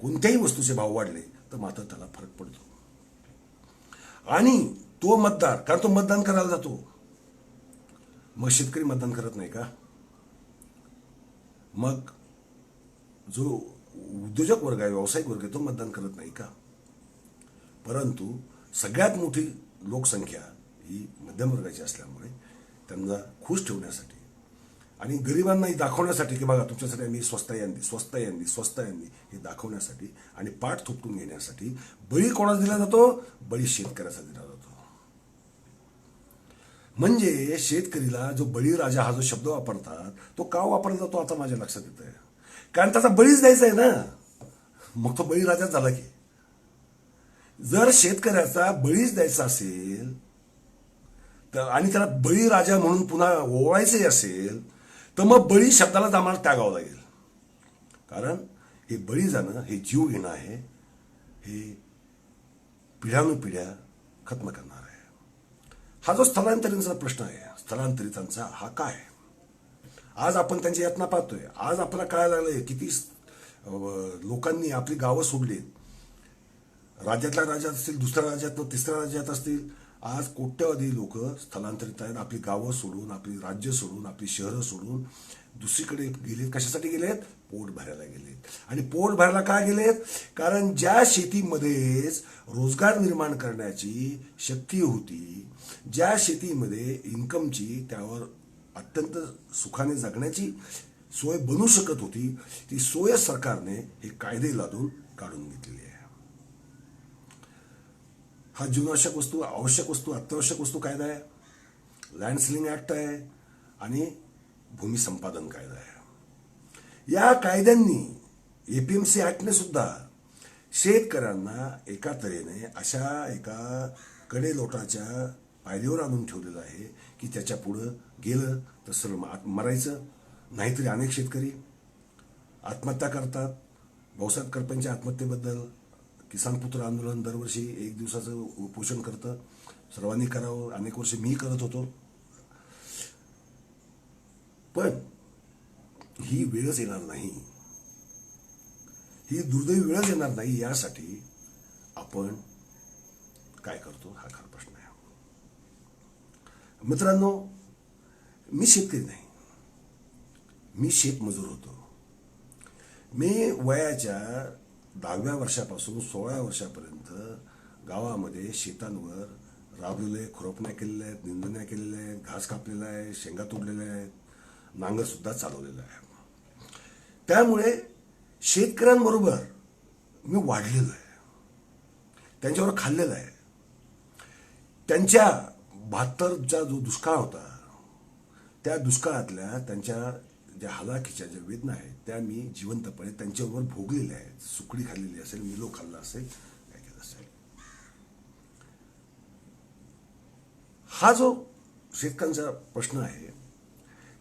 कोणत्याही वस्तूचे भाव वाढले तर मात्र त्याला फरक पडतो. आणि तो मतदार, कारण तो मतदान करायला जातो, मग शेतकरी मतदान करत नाही का? मग जो उद्योजक वर्ग आहे, व्यावसायिक वर्ग आहे, तो मतदान करत नाही का? परंतु सगळ्यात मोठी लोकसंख्या ही मध्यम वर्गाची असल्यामुळे त्यांना खुश ठेवण्यासाठी आणि गरिबांनाही दाखवण्यासाठी की बघा तुमच्यासाठी आम्ही स्वस्त यांनी हे दाखवण्यासाठी आणि पाठ थोपटून घेण्यासाठी बळी कोणाला दिला जातो? बळी शेतकऱ्याचा दिला जातो. म्हणजे शेतकरीला जो बळीराजा हा जो शब्द वापरतात तो का वापरला जातो आता माझ्या लक्षात येत आहे. कारण त्याचा बळीच द्यायचा आहे ना, मग तो बळीराजाच झाला की. जर शेतकऱ्याचा बळीच द्यायचा असेल तर आणि त्याला बळीराजा म्हणून पुन्हा ओवाळायचे असेल तर मग बळी शब्दाला आम्हाला त्यागावं लागेल. कारण हे बळी जाणं, हे जीव घेणं आहे, हे पिढ्यानुपिढ्या खत्म करणार आहे. हा जो स्थलांतरितांचा प्रश्न आहे, स्थलांतरितांचा हा काय, आज आपण त्यांची यातना पाहतोय. आज आपल्याला कळायला लागलंय किती लोकांनी आपली गावं सोडली, राज्यातल्या राज्यात असतील, दुसऱ्या राज्यात, तिसऱ्या राज्यात असतील. आज कोट्यवधी लोक स्थलांतरित आहेत, आपली गावं सोडून, आपली राज्य सोडून, आपली शहरं सोडून दुसरीकडे गेलेत. कशासाठी गेलेत? पोट भरायला गेलेत. आणि पोट भरायला काय गेलेत? कारण ज्या शेतीमध्येच रोजगार निर्माण करण्याची शक्ती होती, ज्या शेतीमध्ये इन्कमची, त्यावर अत्यंत सुखाने जगण्याची सोय बनू शकत होती, ती सोय सरकारने हे कायदे लादून काढून घेतलेली आहे. हा जीवनावश्यक वस्तू, आवश्यक वस्तू, अत्यावश्यक वस्तू कायदा आहे, लँड सिलिंग ऍक्ट आहे आणि भूमी संपादन कायदा आहे. या कायद्यांनी, एपीएमसी ऍक्टने सुद्धा शेतकऱ्यांना एका तऱ्हेने अशा एका कडेलोटाच्या पायरीवर आणून ठेवलेलं आहे की त्याच्या पुढं गेलं तर सरळ मरायचं. नाहीतरी अनेक शेतकरी आत्महत्या करतात. भाऊसाहेब करपेंच्या आत्महत्येबद्दल किसान पुत्र आंदोलन दरवर्षी 1 दिवसाचं उपोषण करतं. सर्वांनी करावं. अनेक वर्ष मी करत होतो. पण ही वेळच येणार नाही, ही दुर्दैवी वेळच येणार नाही. यासाठी आपण काय करतो हा खरा प्रश्न आहे. मित्रांनो, मी शेतकरी नाही, मी शेतमजूर होतो. मी वयाच्या 10व्या वर्षापासून 16व्या वर्षापर्यंत गावामध्ये शेतांवर राबलेले, खुरपण्या केलेल्या आहेत, निंदण्या केलेल्या आहेत, घास कापलेला आहे, शेंगा तोडलेल्या आहेत, नांगर सुद्धा चालवलेला आहे. त्यामुळे शेतकऱ्यांबरोबर मी वाढलेलो आहे, त्यांच्यावर खाल्लेलं आहे. त्यांच्या 72चा जो दुष्काळ होता, त्या दुष्काळातल्या त्यांच्या ज्या हलाखीच्या ज्या वेदना आहेत त्या मी जिवंतपणे त्यांच्याबरोबर भोगलेल्या आहेत. सुकडी खाल्लेली असेल, मिलो खाल्ला असेल, काय केलं असेल. हा जो शेतकऱ्यांचा प्रश्न आहे,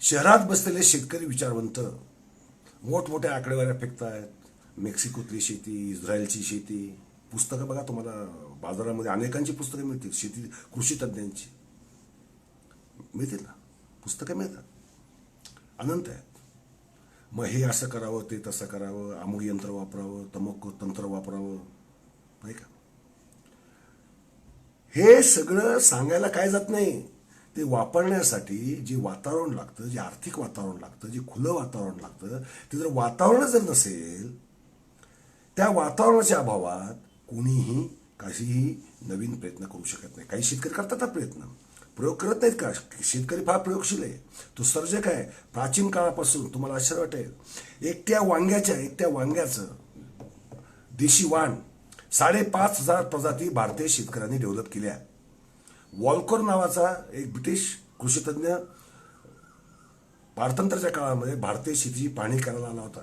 शहरात बसलेले शेतकरी विचारवंत मोठमोठ्या आकडेवाऱ्या फेकतायत. मेक्सिकोतली शेती, इस्रायलची शेती, पुस्तकं बघा, तुम्हाला बाजारामध्ये अनेकांची पुस्तकं मिळतील. शेती, कृषी तज्ज्ञांची मिळतील ना, पुस्तकं मिळतात, अनंत आहेत. मग हे असं करावं, ते तसं करावं, अमुक यंत्र वापरावं, तमुक तंत्र वापरावं, नाही का. हे सगळं सांगायला काय जात नाही. ते वापरण्यासाठी जे वातावरण लागतं, जे आर्थिक वातावरण लागतं, जे खुलं वातावरण लागतं, ते जर वातावरण जर नसेल, त्या वातावरणाच्या अभावात कोणीही काहीही नवीन प्रयत्न करू शकत नाही. काही शेतकरी करतात प्रयत्न, प्रयोग करत नाहीत का? शेतकरी फार प्रयोगशील आहे, तो सर्जक आहे. प्राचीन काळापासून तुम्हाला आश्चर्य वाटेल, एकट्या वांग्याचं देशी वाण 5,500 प्रजाती भारतीय शेतकऱ्यांनी डेव्हलप केल्या. वॉलकोर नावाचा एक ब्रिटिश कृषीतज्ञ पारतंत्र्याच्या काळामध्ये भारतीय शेतीची पाहणी करायला आला होता.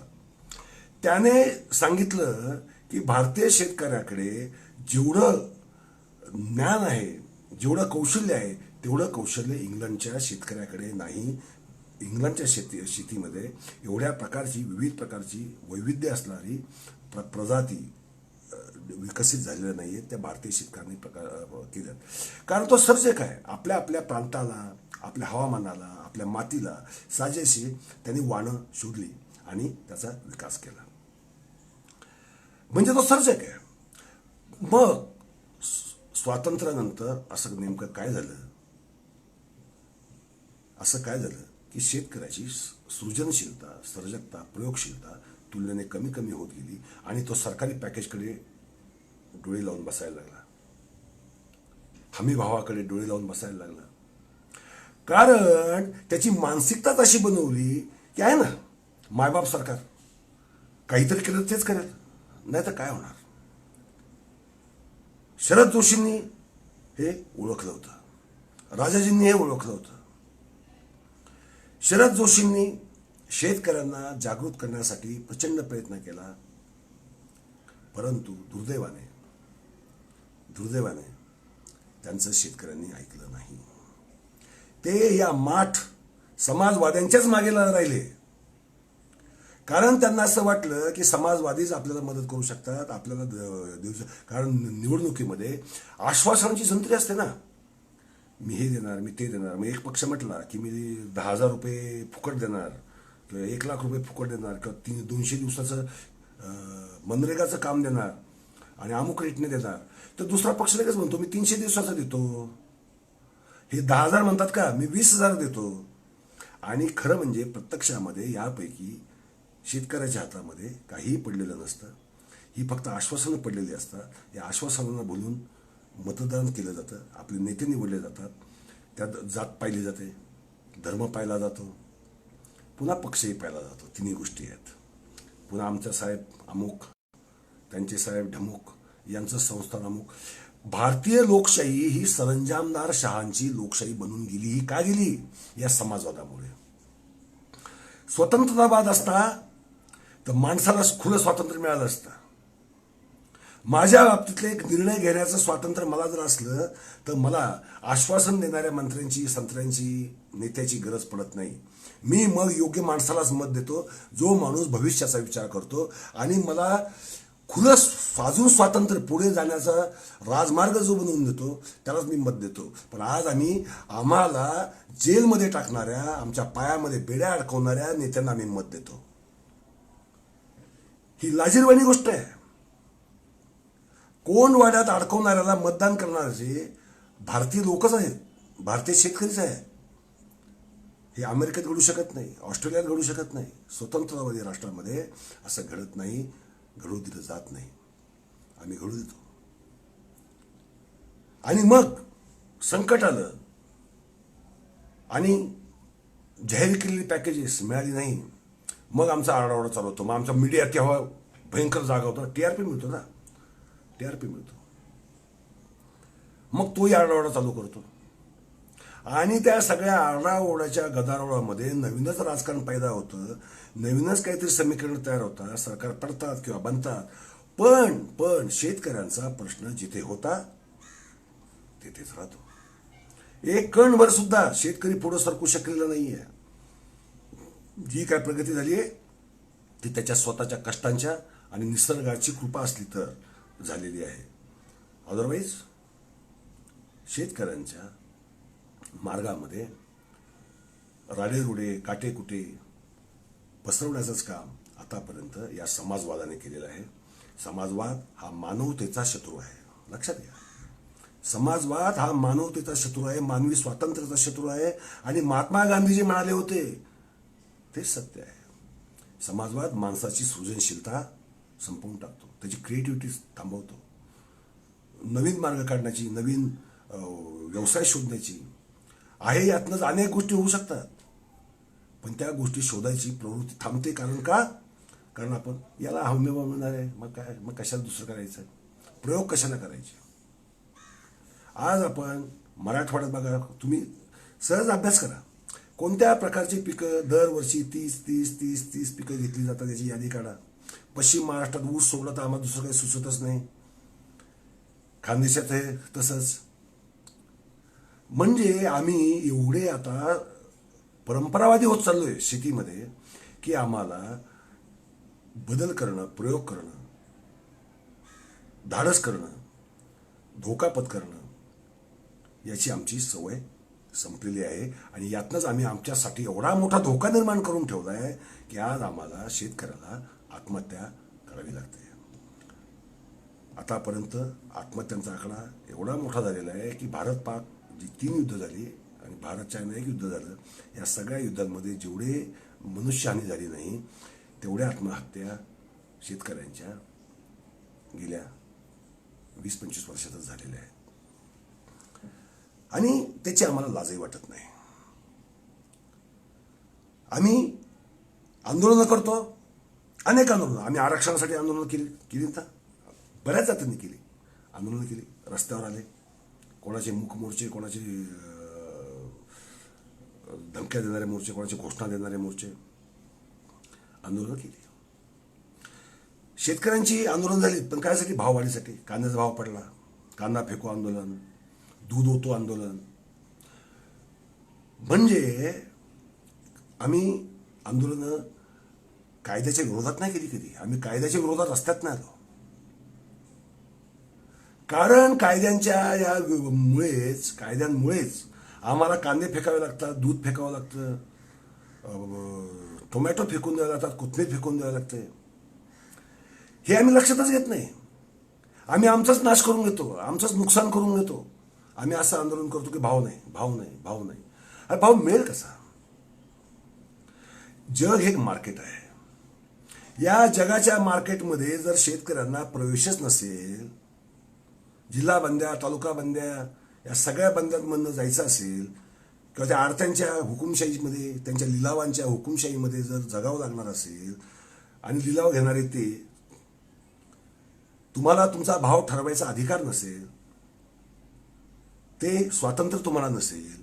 त्याने सांगितलं की भारतीय शेतकऱ्याकडे जेवढं ज्ञान आहे, जेवढं कौशल्य आहे, तेवढं कौशल्य इंग्लंडच्या शेतकऱ्याकडे नाही. इंग्लंडच्या शेतीमध्ये एवढ्या प्रकारची, विविध प्रकारची वैविध्य असणारी प्रजाती विकसित झालेल्या नाही आहेत. त्या भारतीय शेतकऱ्यांनी केल्यात. कारण तो सर्जक आहे. आपल्या आपल्या प्रांताला, आपल्या हवामानाला, आपल्या मातीला साजेशी त्यांनी वाणं शोधली आणि त्याचा विकास केला. म्हणजे तो सर्जक आहे. मग स्वातंत्र्यानंतर असं नेमकं काय झालं? असं काय झालं की शेतकऱ्याची सृजनशीलता, सर्जकता, प्रयोगशीलता तुलनेने कमी कमी होत गेली आणि तो सरकारी पॅकेजकडे डोळे लावून बसायला लागला, हमी भावाकडे डोळे लावून बसायला लागला. कारण त्याची मानसिकताच अशी बनवली की आहे ना, मायबाप सरकार काहीतरी केलं तेच करेल, नाही तर काय होणार. शरद जोशींनी हे ओळखलं होतं, राजाजींनी हे ओळखलं होतं. शरद जोशींनी शेतकऱ्यांना जागृत करण्यासाठी प्रचंड प्रयत्न केला, परंतु दुर्दैवाने त्यांचं शेतकऱ्यांनी ऐकलं नाही. ते या माठ समाजवाद्यांच्याच मागे राहिले. कारण त्यांना असं वाटलं की समाजवादीच आपल्याला मदत करू शकतात, आपल्याला कारण निवडणुकीमध्ये आश्वासनाची संत्री असते ना, मी हे देणार, मी ते देणार. मग एक पक्ष म्हटला की मी 10,000 रुपये फुकट देणार किंवा 1,00,000 रुपये फुकट देणार किंवा 200 दिवसाचं मनरेगाचं काम देणार आणि अमुक रेटने देणार, तर दुसरा पक्ष लगेच म्हणतो मी 300 दिवसाचा देतो. हे 10,000 म्हणतात का, मी 20,000 देतो. आणि खरं म्हणजे प्रत्यक्षामध्ये यापैकी शेतकऱ्याच्या हातामध्ये काहीही पडलेलं नसतं. ही फक्त आश्वासनं पडलेली असतात. या आश्वासनांना बोलून मतदान केलं जातं, आपले नेते निवडले जातात, त्यात जात पाहिली जाते, धर्म पाहिला जातो, पुन्हा पक्षही पाहिला जातो. तिन्ही गोष्टी आहेत. पुन्हा आमचा साहेब अमुक, त्यांचे साहेब ढमुक, यांचं संस्थान अमुक. भारतीय लोकशाही ही सरंजामदार शहांची लोकशाही बनून गेली. ही का गेली? या समाजवादामुळे. स्वतंत्रतावाद असता तर माणसाला खुलं स्वातंत्र्य मिळालं असतं. माझ्या बाबतीतले एक निर्णय घेण्याचं स्वातंत्र्य मला जर असलं तर मला आश्वासन देणाऱ्या मंत्र्यांची, संत्र्यांची, नेत्याची गरज पडत नाही. मी मग योग्य माणसालाच मत देतो, जो माणूस भविष्याचा विचार करतो आणि मला खुलं फाजून स्वातंत्र्य पुढे जाण्याचा राजमार्ग जो बनवून देतो त्यालाच मी मत देतो. पण आज आम्हाला जेलमध्ये टाकणाऱ्या, आमच्या पायामध्ये बेड्या अडकवणाऱ्या नेत्यांना आम्ही मत देतो. ही लाजिरवाणी गोष्ट आहे. कोंडवाड्यात अडकवणाऱ्याला मतदान करणारे भारतीय लोकच आहेत, भारतीय शेतकरीच आहे. हे अमेरिकेत घडू शकत नाही, ऑस्ट्रेलियात घडू शकत नाही. स्वतंत्रतावादी राष्ट्रामध्ये असं घडत नाही, घडू दिलं जात नाही. आम्ही घडू देतो. आणि मग संकट आलं आणि जाहीर केलेली पॅकेजेस मिळाली नाही, मग आमचा आरडाओरडा चालू होतो. मग आमचा मीडिया तेव्हा भयंकर जागा होता. टीआरपी मिळतो ना, टीआरपी मिळतो. मग तोही आरडाओरडा चालू करतो. आणि त्या सगळ्या आरडाओरड्याच्या गदारोळामध्ये नवीनच राजकारण पैदा होतं, नवीनच काहीतरी समीकरण तयार होतात, सरकार पडतात किंवा बनतात. पण शेतकऱ्यांचा प्रश्न जिथे होता तिथेच राहतो. एक कणभर सुद्धा शेतकरी पुढे सरकू शकलेला नाहीये. जी काय प्रगती झाली आहे ती त्याच्या स्वतःच्या कष्टांच्या आणि निसर्गाची कृपा असली तर झालेली आहे. अदरवाईज शेतकऱ्यांच्या मार्गामध्ये राडेरुडे, काटेकुटे पसरवण्याचंच काम आतापर्यंत या समाजवादाने केलेलं आहे. समाजवाद हा मानवतेचा शत्रू आहे, लक्षात घ्या. समाजवाद हा मानवतेचा शत्रू आहे, मानवी स्वातंत्र्याचा शत्रू आहे. आणि महात्मा गांधी जे म्हणाले होते तेच सत्य आहे. समाजवाद माणसाची सृजनशीलता संपवून टाकतो, त्याची क्रिएटिव्हिटी थांबवतो. नवीन मार्ग काढण्याची, नवीन व्यवसाय शोधण्याची आहे, यातनंच अनेक गोष्टी होऊ शकतात. पण त्या गोष्टी शोधायची प्रवृत्ती थांबते. कारण आपण याला हमीभाव मिळणार आहे, मग कशाला दुसरं करायचं, प्रयोग कशाला करायचे. आज आपण मराठवाड्यात बघा, तुम्ही सहज अभ्यास करा, कोणत्या प्रकारची पिकं दरवर्षी 30 पिकं घेतली जातात याची यादी काढा. पश्चिम महाराष्ट्रात ऊस सोडला तर आम्हाला दुसरं काही सुचतच नाही. खानदेशात आहे तसंच. म्हणजे आम्ही एवढे आता परंपरावादी होत चाललोय शेतीमध्ये की आम्हाला बदल करणं, प्रयोग करणं, धाडस करणं, धोका पत्करणं याची आमची सवय संपलेली आहे. आणि यातनंच आम्ही आमच्यासाठी एवढा मोठा धोका निर्माण करून ठेवला आहे की आज आम्हाला शेतकऱ्याला आत्महत्या करावी लागते. आतापर्यंत आत्महत्यांचा आकडा एवढा मोठा झालेला आहे की भारत पाक जी 3 युद्ध झाली आणि भारत चायना 1 युद्ध झालं, या सगळ्या युद्धांमध्ये जेवढे मनुष्यहानी झाली नाही तेवढ्या आत्महत्या शेतकऱ्यांच्या गेल्या 20-25 वर्षातच झालेल्या आहेत. आणि त्याची आम्हाला लाजही वाटत नाही. आम्ही आंदोलनं करतो, अनेक आंदोलनं. आम्ही आरक्षणासाठी आंदोलनं केली ना, बऱ्याच जातींनी केली, आंदोलनं केली, रस्त्यावर आले. कोणाचे मूक मोर्चे, कोणाचे धमक्या देणारे मोर्चे, कोणाचे घोषणा देणारे मोर्चे, आंदोलनं केली. शेतकऱ्यांची आंदोलन झाली, पण कायसाठी? भाववाढीसाठी. कांद्याचा भाव पडला, कांदा फेको आंदोलन, दूध ओतो आंदोलन. म्हणजे आम्ही आंदोलनं कायद्याच्या विरोधात नाही केली कधी. आम्ही कायद्याच्या विरोधात रस्त्यात नाही आलो. कारण कायद्यांमुळेच आम्हाला कांदे फेकावे लागतात, दूध फेकावं लागतं, टोमॅटो फेकून द्यावे लागतात, कोथिंबीर फेकून द्यावे लागते. हे आम्ही लक्षातच घेत नाही. आम्ही आमचाच नाश करून घेतो, आमचंच नुकसान करून घेतो. आम्ही असं आंदोलन करतो की भाव नाही, भाव नाही, भाव नाही. अरे भाव मिळेल कसा? जग हे मार्केट आहे. या जगाच्या मार्केटमध्ये जर शेतकऱ्यांना प्रवेशच नसेल, जिल्हा बंद्या, तालुका बंद्या या सगळ्या बंद्यांमधनं जायचं असेल किंवा त्या आडत्यांच्या हुकुमशाहीमध्ये, त्यांच्या लिलावांच्या हुकुमशाहीमध्ये जर जगावं लागणार असेल आणि लिलाव घेणारे ते, तुम्हाला तुमचा भाव ठरवायचा अधिकार नसेल, ते स्वातंत्र्य तुम्हाला नसेल,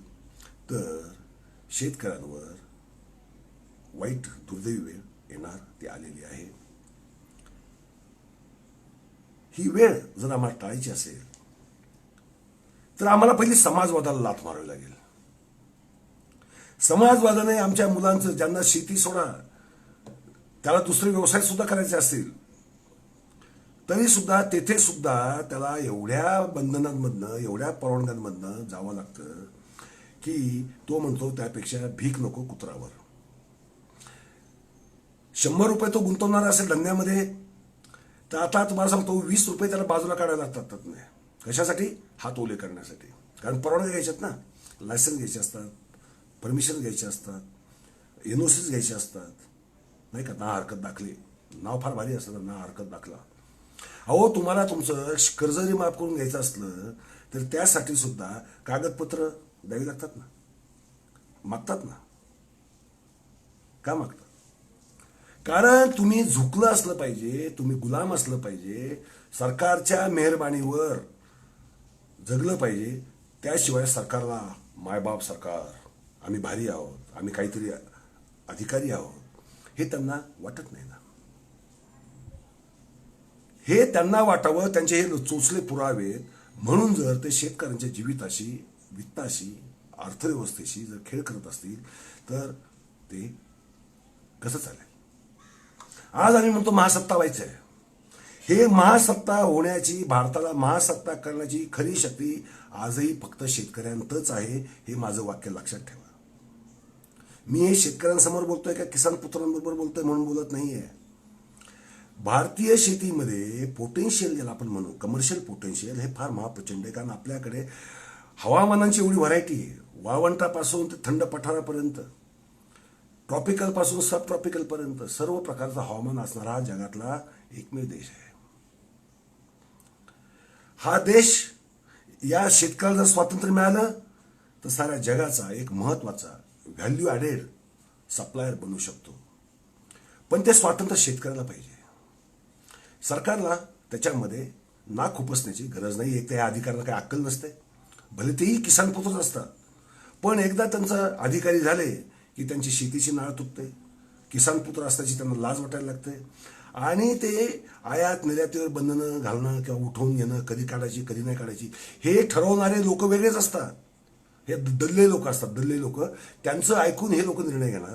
तर शेतकऱ्यांवर वाईट दुर्दैवी वेळ येणार ती आलेली आहे. ही वेळ जर आम्हाला टाळायची असेल तर आम्हाला पहिली समाजवादाला लाथ मारावी लागेल. समाजवादाने आमच्या मुलांचं, ज्यांना शेती सोडा, त्याला दुसरे व्यवसाय सुद्धा करायचे असतील, तरी सुद्धा तेथे सुद्धा त्याला एवढ्या बंधनांमधनं, एवढ्या परवानग्यांमधनं जावं लागतं की तो म्हणतो त्यापेक्षा भीक नको कुत्रावर. 100 रुपये तो गुंतवणार असेल धंद्यामध्ये, तर आता तुम्हाला सांगतो 20 रुपये त्याला बाजूला काढायला लागतात. कशासाठी? हात ओले करण्यासाठी. कारण परवानग्या घ्यायच्यात ना, लायसन्स घ्यायचे असतात, परमिशन घ्यायचे असतात, NOCs घ्यायचे असतात, नाही का. ना हरकत दाखले, नाव फार भारी असतं, ना हरकत दाखला. अहो, तुम्हाला तुमचं कर्ज जरी माफ करून घ्यायचं असलं तर त्यासाठी सुद्धा कागदपत्र द्यावी लागतात ना, मागतात ना. का मागतात? कारण तुम्ही झुकलं असलं पाहिजे, तुम्ही गुलाम असलं पाहिजे, सरकारच्या मेहरबानीवर जगलं पाहिजे. त्याशिवाय सरकारला मायबाप सरकार, आम्ही भारी आहोत, आम्ही काहीतरी अधिकारी आहोत, हे त्यांना वाटत नाही ना. हे त्यांना वाटावं, त्यांचे हे चोचले पुरावेत म्हणून जर ते शेतकऱ्यांच्या जीविताशी, वित्ताशी, अर्थव्यवस्थेशी जर खेळ करत असतील तर ते कसं चालेल? आज आम्ही म्हणतो महासत्ता व्हायचं आहे. हे महासत्ता होण्याची, भारताला महासत्ता करण्याची खरी शक्ती आजही फक्त शेतकऱ्यांतच आहे. हे माझं वाक्य लक्षात ठेवा. मी हे शेतकऱ्यांसमोर बोलतोय का किसान पुत्रांबरोबर बोलतोय म्हणून बोलत नाहीये. भारतीय शेतीमध्ये पोटेन्शियल, ज्याला आपण म्हणू कमर्शियल पोटेन्शियल, हे फार महाप्रचंड आहे. कारण आपल्याकडे हवामानांची एवढी व्हरायटी आहे. वाळवंटापासून ते थंड पठारापर्यंत, ट्रॉपिकल पासून सब ट्रॉपिकल पर्यंत सर्व प्रकारचं हवामान असणारा हा जगातला एकमेव देश आहे. हा देश, या शेतकऱ्याला जर स्वातंत्र्य मिळालं तर साऱ्या जगाचा एक महत्वाचा व्हॅल्यू ॲडेड सप्लायर बनू शकतो. पण ते स्वातंत्र्य शेतकऱ्याला पाहिजे. सरकारला त्याच्यामध्ये नाक खुपसण्याची गरज नाही. एक तर या अधिकाऱ्याला काही अक्कल नसते, भले तेही किसान पुत्रच असतात, पण एकदा त्यांचा अधिकारी झाले की त्यांची शेतीची नाळ तुटते. किसान पुत्र असल्याची त्यांना लाज वाटायला लागते आणि ते आयात निर्यातीवर बंधनं घालणं किंवा उठवून घेणं, कधी काढायची कधी नाही काढायची, हे ठरवणारे लोक वेगळेच असतात. हे दल्ले लोक असतात, दल्ले लोक. त्यांचं ऐकून हे लोक निर्णय घेणार,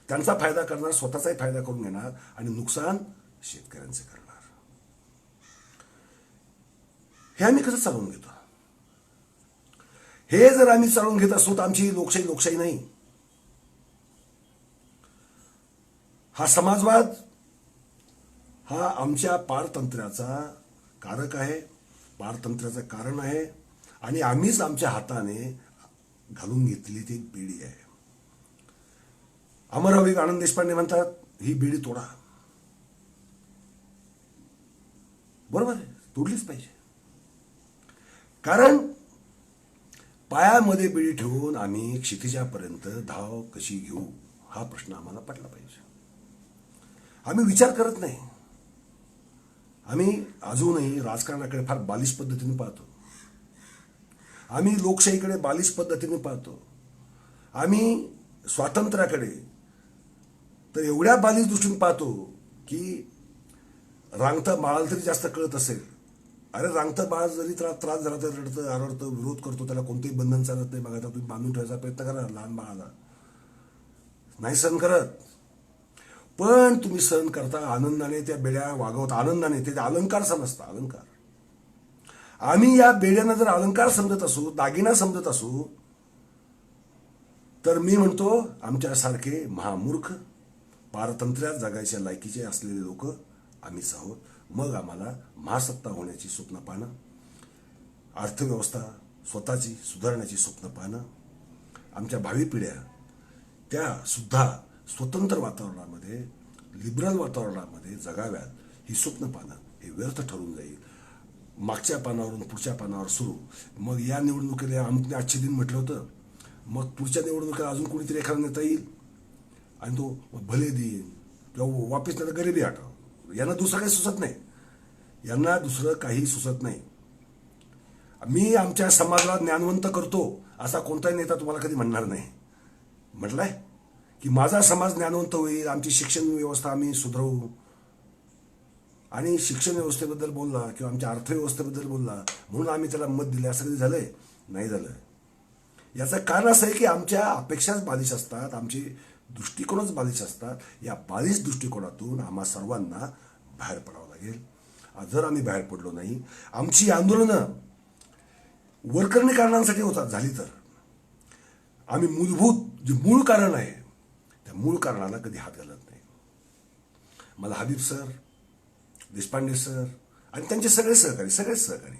त्यांचा फायदा करणार, स्वतःचाही फायदा करून घेणार आणि नुकसान शेतकऱ्यांचे करणार. हे आम्ही कसं चालवून घेतो? हे जर आम्ही चालवून घेत असतो तर आमची लोकशाही लोकशाही नाही. हा समाजवाद हा आमच्या पारतंत्र्याचा कारक आहे, पारतंत्र्याचं कारण आहे आणि आम्हीच आमच्या हाताने घालून घेतलेली ती बेडी आहे. अमरवीर आनंद देशपांडे म्हणतात, ही बेडी तोडा. बरोबर आहे, तोडलीच पाहिजे. कारण पायामध्ये बेडी ठेवून आम्ही क्षितिजापर्यंत धाव कशी घेऊ हा प्रश्न आम्हाला पडला पाहिजे. आम्ही विचार करत नाही. आम्ही अजूनही राजकारणाकडे फार बालिश पद्धतीने पाहतो. आम्ही लोकशाहीकडे बालिश पद्धतीने पाहतो. आम्ही स्वातंत्र्याकडे तर एवढ्या बालिश दृष्टीने पाहतो की रांगतं बाळाला तरी जास्त कळत असेल. अरे रांगतं बाळ जरी त्रास झाला तर रडतं, आरडतं, विरोध करतो, त्याला कोणतेही बंधन चालत नाही. बघा, तुम्ही बांधून ठेवायचा प्रयत्न करा लहान बाळाला, नाही सहन करत. पण तुम्ही सहन करता, आनंदाने त्या बेड्या वागवता, आनंदाने. ते अलंकार समजता, अलंकार. आम्ही या बेड्यांना जर अलंकार समजत असू, दागिना समजत असू, तर मी म्हणतो आमच्यासारखे महामूर्ख पारतंत्र्यात जगायच्या लायकीचे असलेले लोक आम्हीच आहोत. मग आम्हाला महासत्ता होण्याची स्वप्न पाहणं, अर्थव्यवस्था स्वतःची सुधारण्याची स्वप्न पाहणं, आमच्या भावी पिढ्या त्या सुद्धा स्वतंत्र वातावरणामध्ये, लिबरल वातावरणामध्ये जगाव्यात ही स्वप्न पाहणं हे व्यर्थ ठरून जाईल. मागच्या पानावरून पुढच्या पानावर सुरू, मग या निवडणुकीला अमुकने आजचे दिन म्हटलं होतं, मग पुढच्या निवडणुकीला अजून कोणीतरी एखादा नेता येईल आणि तो भले देईन किंवा वापिस नाही तर गरिबी हटव. यांना दुसरं काही सुचत नाही, यांना दुसरं काही सुचत नाही. मी आमच्या समाजाला ज्ञानवंत करतो असा कोणताही नेता तुम्हाला कधी म्हणणार नाही. म्हटलंय की माझा समाज ज्ञानवंत होईल, आमची शिक्षण व्यवस्था आम्ही सुधारू, आणि शिक्षण व्यवस्थेबद्दल बोलला किंवा आमच्या अर्थव्यवस्थेबद्दल बोलला म्हणून आम्ही त्याला मत दिले असं कधी झालंय? नाही झालं. याचं कारण असं आहे की आमच्या अपेक्षाच बालिश असतात, आमचे दृष्टिकोनच बालिश असतात. या बालिश दृष्टिकोनातून आम्हा सर्वांना बाहेर पडावं लागेल. जर आम्ही बाहेर पडलो नाही, आमची आंदोलनं वरकरणी कारणांसाठी होतात झाली तर आम्ही मूलभूत जे मूळ कारण आहे त्या मूळ कारणाला कधी हात घालत नाही. मला हबीब सर, देशपांडे सर आणि त्यांचे सगळेच सहकारी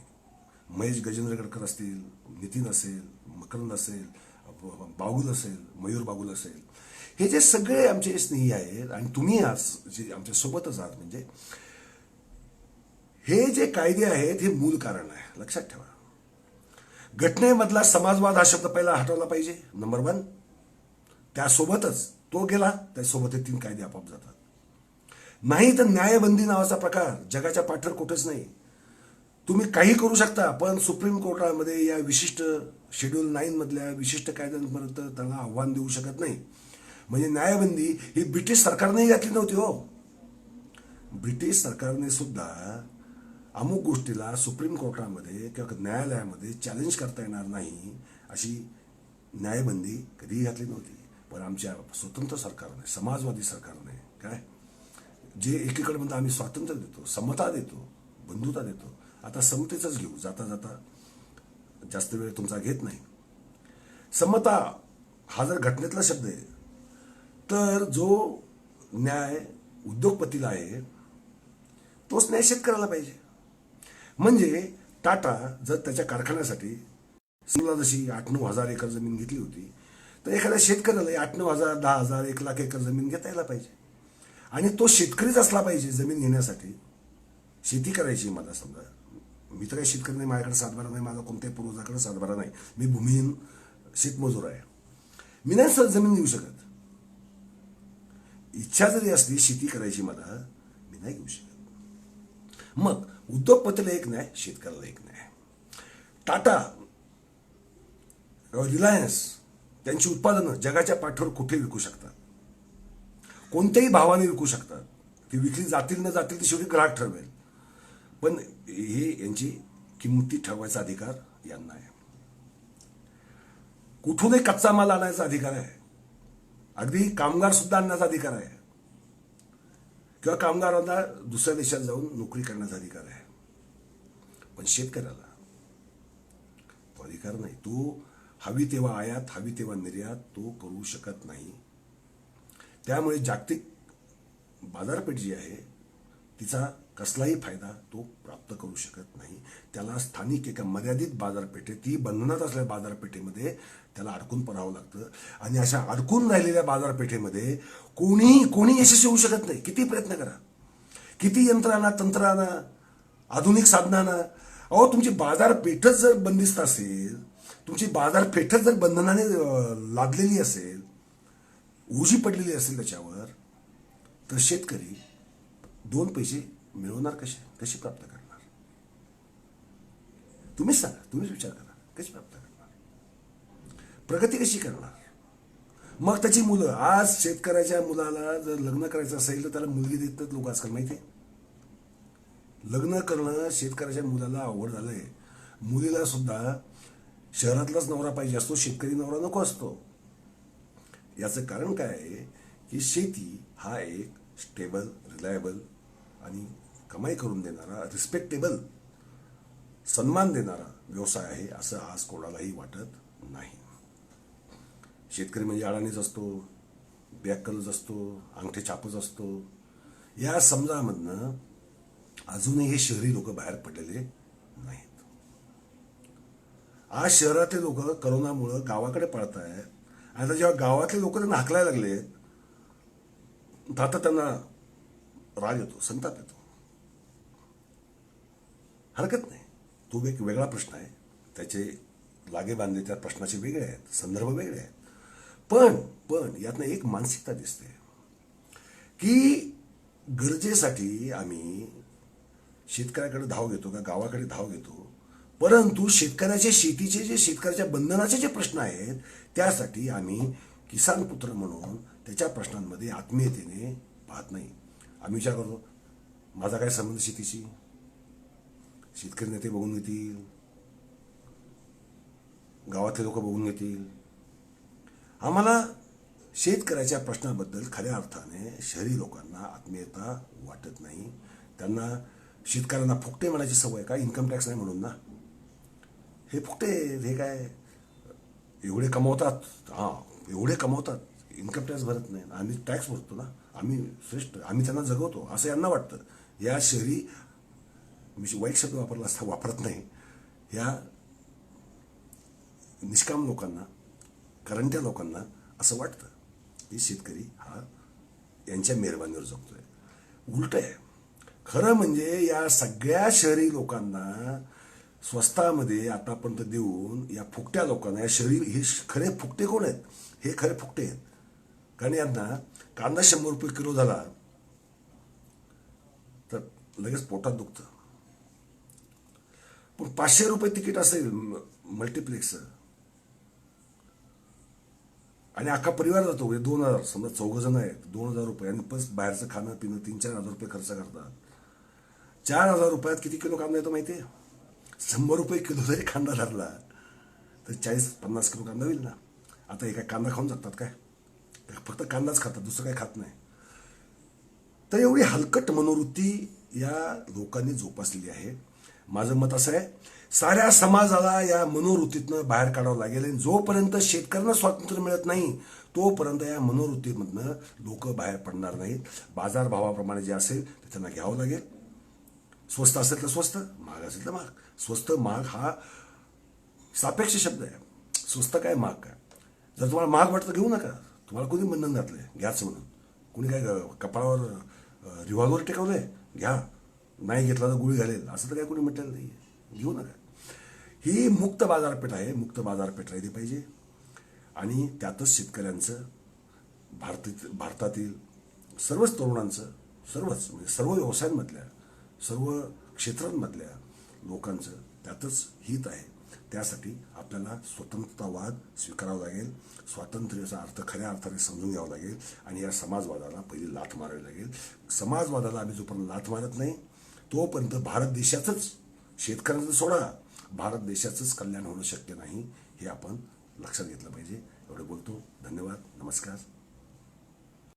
महेश गजेंद्र गडकर असतील, नितीन असेल, मकरंद असेल, बागुल असेल, मयूर बागुल असेल, हे जे सगळे आमचे स्नेही आहेत आणि तुम्ही आज जे आमच्या सोबतच आहात, म्हणजे हे जे कायदे आहेत हे मूळ कारण आहे. लक्षात ठेवा. घटनेमधला समाजवाद हा शब्द पहिला हटवला पाहिजे, नंबर 1. त्यासोबतच तो गेला, त्यासोबत हे 3 कायदे आपोआप जातात. नाही तर न्यायबंदी नावाचा प्रकार जगाच्या पाठीवर कुठेच नाही. तुम्ही काही करू शकता, पण सुप्रीम कोर्टामध्ये या विशिष्ट शेड्यूल 9 मधल्या विशिष्ट कायद्यांपर्यंत त्याला आव्हान देऊ शकत नाही. म्हणजे न्यायबंदी ही ब्रिटिश सरकारनेही घातली नव्हती हो. ब्रिटिश सरकारने सुद्धा अमुक गोष्टीला सुप्रीम कोर्टामध्ये किंवा न्यायालयामध्ये चॅलेंज करता येणार नाही अशी न्यायबंदी कधीही घातली नव्हती. पण आमच्या स्वतंत्र सरकारने, समाजवादी सरकारने काय जे एकीकडे म्हणतो आम्ही स्वातंत्र्य देतो, समता देतो, बंधुता देतो, आता समतेचंच घेऊ. जाता जाता जास्त वेळ तुमचा घेत नाही. समता हा जर घटनेतला शब्द आहे तर जो न्याय उद्योगपतीला आहे तोच न्याय शेतकऱ्याला पाहिजे. म्हणजे टाटा जर त्याच्या कारखान्यासाठी समजा जशी 8-9 हजार एकर जमीन घेतली होती, तर एखाद्या शेतकऱ्याला 8-9 हजार, 10,000, 1,00,000 एकर जमीन घेता यायला पाहिजे. आणि तो शेतकरीच असला पाहिजे. जमीन घेण्यासाठी शेती करायची मला समजा, मी तर काही शेतकरी नाही, माझ्याकडे सातबारा नाही, माझा कोणत्याही पूर्वजाकडे सातबारा नाही, मी भूमिहीन शेतमजूर आहे, मी नाही सर जमीन घेऊ शकत. इच्छा जरी असली शेती करायची मला, मी नाही घेऊ शकत. मग उद्योगपतीला एक न्याय, शेतकऱ्याला एक न्याय. टाटा, रिलायन्स त्यांची उत्पादनं जगाच्या पाठीवर कुठे विकू शकतात, कोणत्याही भावाने विकू शकतात. ती विकली जातील न जातील ती शेवटी ग्राहक ठरवेल. पण हे यांची किंमती ठरवायचा अधिकार यांना आहे. कुठूनही कच्चा माल आणायचा अधिकार आहे, अगदी कामगार सुद्धा आणण्याचा अधिकार आहे, किंवा कामगारांना दुसऱ्या देशात जाऊन नोकरी करण्याचा अधिकार आहे. पण शेतकऱ्याला तो अधिकार नाही. तो हवी तेव्हा आयात, हवी तेव्हा निर्यात तो करू शकत नाही. त्यामुळे जागतिक बाजारपेठ जी आहे तिचा कसलाही फायदा तो प्राप्त करू शकत नाही. त्याला स्थानिक एका मर्यादित बाजारपेठेत, ती बंधनात असलेल्या बाजारपेठेमध्ये त्याला अडकून पडावं लागतं. आणि अशा अडकून राहिलेल्या बाजारपेठेमध्ये कोणी यशस्वी होऊ शकत नाही. किती प्रयत्न करा, किती यंत्रणा, तंत्राना, आधुनिक साधनानं, अहो तुमची बाजारपेठच जर बंदिस्त असेल, तुमची बाजारपेठच जर बंधनाने लादलेली असेल, उजी पडलेली असेल त्याच्यावर, तर शेतकरी 2 पैसे मिळवणार कसे प्राप्त करणार? तुम्हीच सांगा, तुम्हीच विचार करा, कशी प्राप्त करणार, प्रगती कशी करणार? मग त्याची मुलं, आज शेतकऱ्याच्या मुलाला जर लग्न करायचं असेल तर त्याला मुलगी देत नाहीत लोक आजकाल, माहिती आहे? लग्न करणं शेतकऱ्याच्या मुलाला अवघड झालंय. मुलीला सुद्धा शहरातलाच नवरा पाहिजे असतो, शेतकरी नवरा नको असतो. याचं कारण काय आहे की शेती हा एक स्टेबल, रिलायबल आणि कमाई करून देणारा, रिस्पेक्टेबल, सन्मान देणारा व्यवसाय आहे असं आज कोणालाही वाटत नाही. शेतकरी म्हणजे अडाणीच असतो, बॅकलच असतो, अंगठे छापच असतो, या समजामधनं अजूनही हे शहरी लोक बाहेर पडलेले नाहीत. आज शहरातले लोक करोनामुळं गावाकडे पळत आहेत. आता जेव्हा गावातले लोक त्यांना हाकलायला लागले, आता त्यांना राग येतो, संताप येतो. हरकत नाही, तो एक वेगळा प्रश्न आहे, त्याचे लागे बांधे त्या प्रश्नाचे वेगळे आहेत, संदर्भ वेगळे आहेत. पण यातनं एक मानसिकता दिसते की गरजेसाठी आम्ही शेतकऱ्याकडे धाव घेतो का गावाकडे धाव घेतो, परंतु शेतकऱ्याचे शेतीचे जे शेतकऱ्याच्या बंधनाचे जे प्रश्न आहेत त्यासाठी आम्ही किसान पुत्र म्हणून त्याच्या प्रश्नांमध्ये आत्मीयतेने पाहत नाही. आम्ही विचार करतो, माझा काय संबंध शेतीशी, शेतकरी नेते बघून घेतील, गावातले लोक बघून घेतील. आम्हाला शेतकऱ्याच्या प्रश्नाबद्दल खऱ्या अर्थाने शहरी लोकांना आत्मीयता वाटत नाही. त्यांना शेतकऱ्यांना फुकटे म्हणायची सवय का, इन्कम टॅक्स नाही म्हणून ना, हे फुकटे, हे काय एवढे कमवतात, एवढे कमवतात, इन्कम टॅक्स भरत नाही, आम्ही टॅक्स भरतो ना, आम्ही श्रेष्ठ, आम्ही त्यांना जगवतो असं यांना वाटतं. या शहरी, मी वाईट शब्द वापरला असता, वापरत नाही, या निष्काम लोकांना, करंट्या लोकांना असं वाटतं की शेतकरी हा यांच्या मेहरबानीवर जगतोय. उलट आहे. खरं म्हणजे या सगळ्या शहरी लोकांना स्वस्तामध्ये आतापर्यंत देऊन या फुकट्या लोकांना, या शहरी, हे खरे फुकटे कोण आहेत, हे खरे फुकटे आहेत. कारण यांना कांदा 100 रुपये किलो झाला तर लगेच पोटात दुखतं. पण 500 रुपये तिकीट असेल मल्टिप्लेक्सचं आणि अख्खा परिवार जातो, 2000, समजा 4 जण आहेत, 2000 रुपये, आणि बस बाहेरचं खाणं पिणं 3-4 हजार रुपये खर्च करतात. 4000 रुपयात किती किलो कांदा येतो माहिती आहे? 100 रुपये किलो जरी कांदा धरला तर 40-50 किलो कांदा होईल ना. आता हे काय कांदा खाऊन जातात काय? फक्त कांदाच खातात, दुसरं काय खात नाही. तर एवढी हलकट मनोवृत्ती या लोकांनी जोपासलेली आहे. माझं मत असं आहे, साऱ्या समाजाला या मनोवृत्तीतनं बाहेर काढावं लागेल. आणि जोपर्यंत शेतकऱ्यांना स्वातंत्र्य मिळत नाही तोपर्यंत या मनोवृत्तीमधनं लोक बाहेर पडणार नाहीत. बाजारभावाप्रमाणे जे असेल ते त्यांना घ्यावं लागेल. स्वस्त असेल तर स्वस्त, महाग असेल तर महाग. स्वस्त महाग हा सापेक्ष शब्द आहे. स्वस्त काय, महाग काय. जर तुम्हाला महाग वाटतं घेऊ नका, तुम्हाला कोणी बंधन घातलंय घ्याच म्हणून, कोणी काय कपाळावर रिव्हॉल्वर टेकवलंय, घ्या, नाही घेतला तर गोळी घालेल असं तर काय कोणी म्हटलेलं नाही, घेऊ नका. ही मुक्त बाजारपेठ आहे, मुक्त बाजारपेठ राहिली पाहिजे. आणि त्यातच शेतकऱ्यांचं, भारतातील सर्वच तरुणांचं, सर्वच म्हणजे सर्व व्यवसायांमधल्या, सर्व क्षेत्रांमधल्या लोकांचं त्यातच हित आहे. त्यासाठी आपल्याला स्वतंत्रतावाद स्वीकारावा लागेल, स्वातंत्र्याचा अर्थ खऱ्या अर्थाने समजून घ्यावा लागेल आणि या समाजवादाला पहिली लाथ मारावी लागेल. समाजवादाला आम्ही जोपर्यंत लाथ मारत नाही तोपर्यंत भारत देशाचंच, शेतकऱ्यांचं सोडा, भारत देशाचंच कल्याण होणं शक्य नाही. हे आपण लक्षात घेतलं पाहिजे. एवढं बोलतो. धन्यवाद. नमस्कार.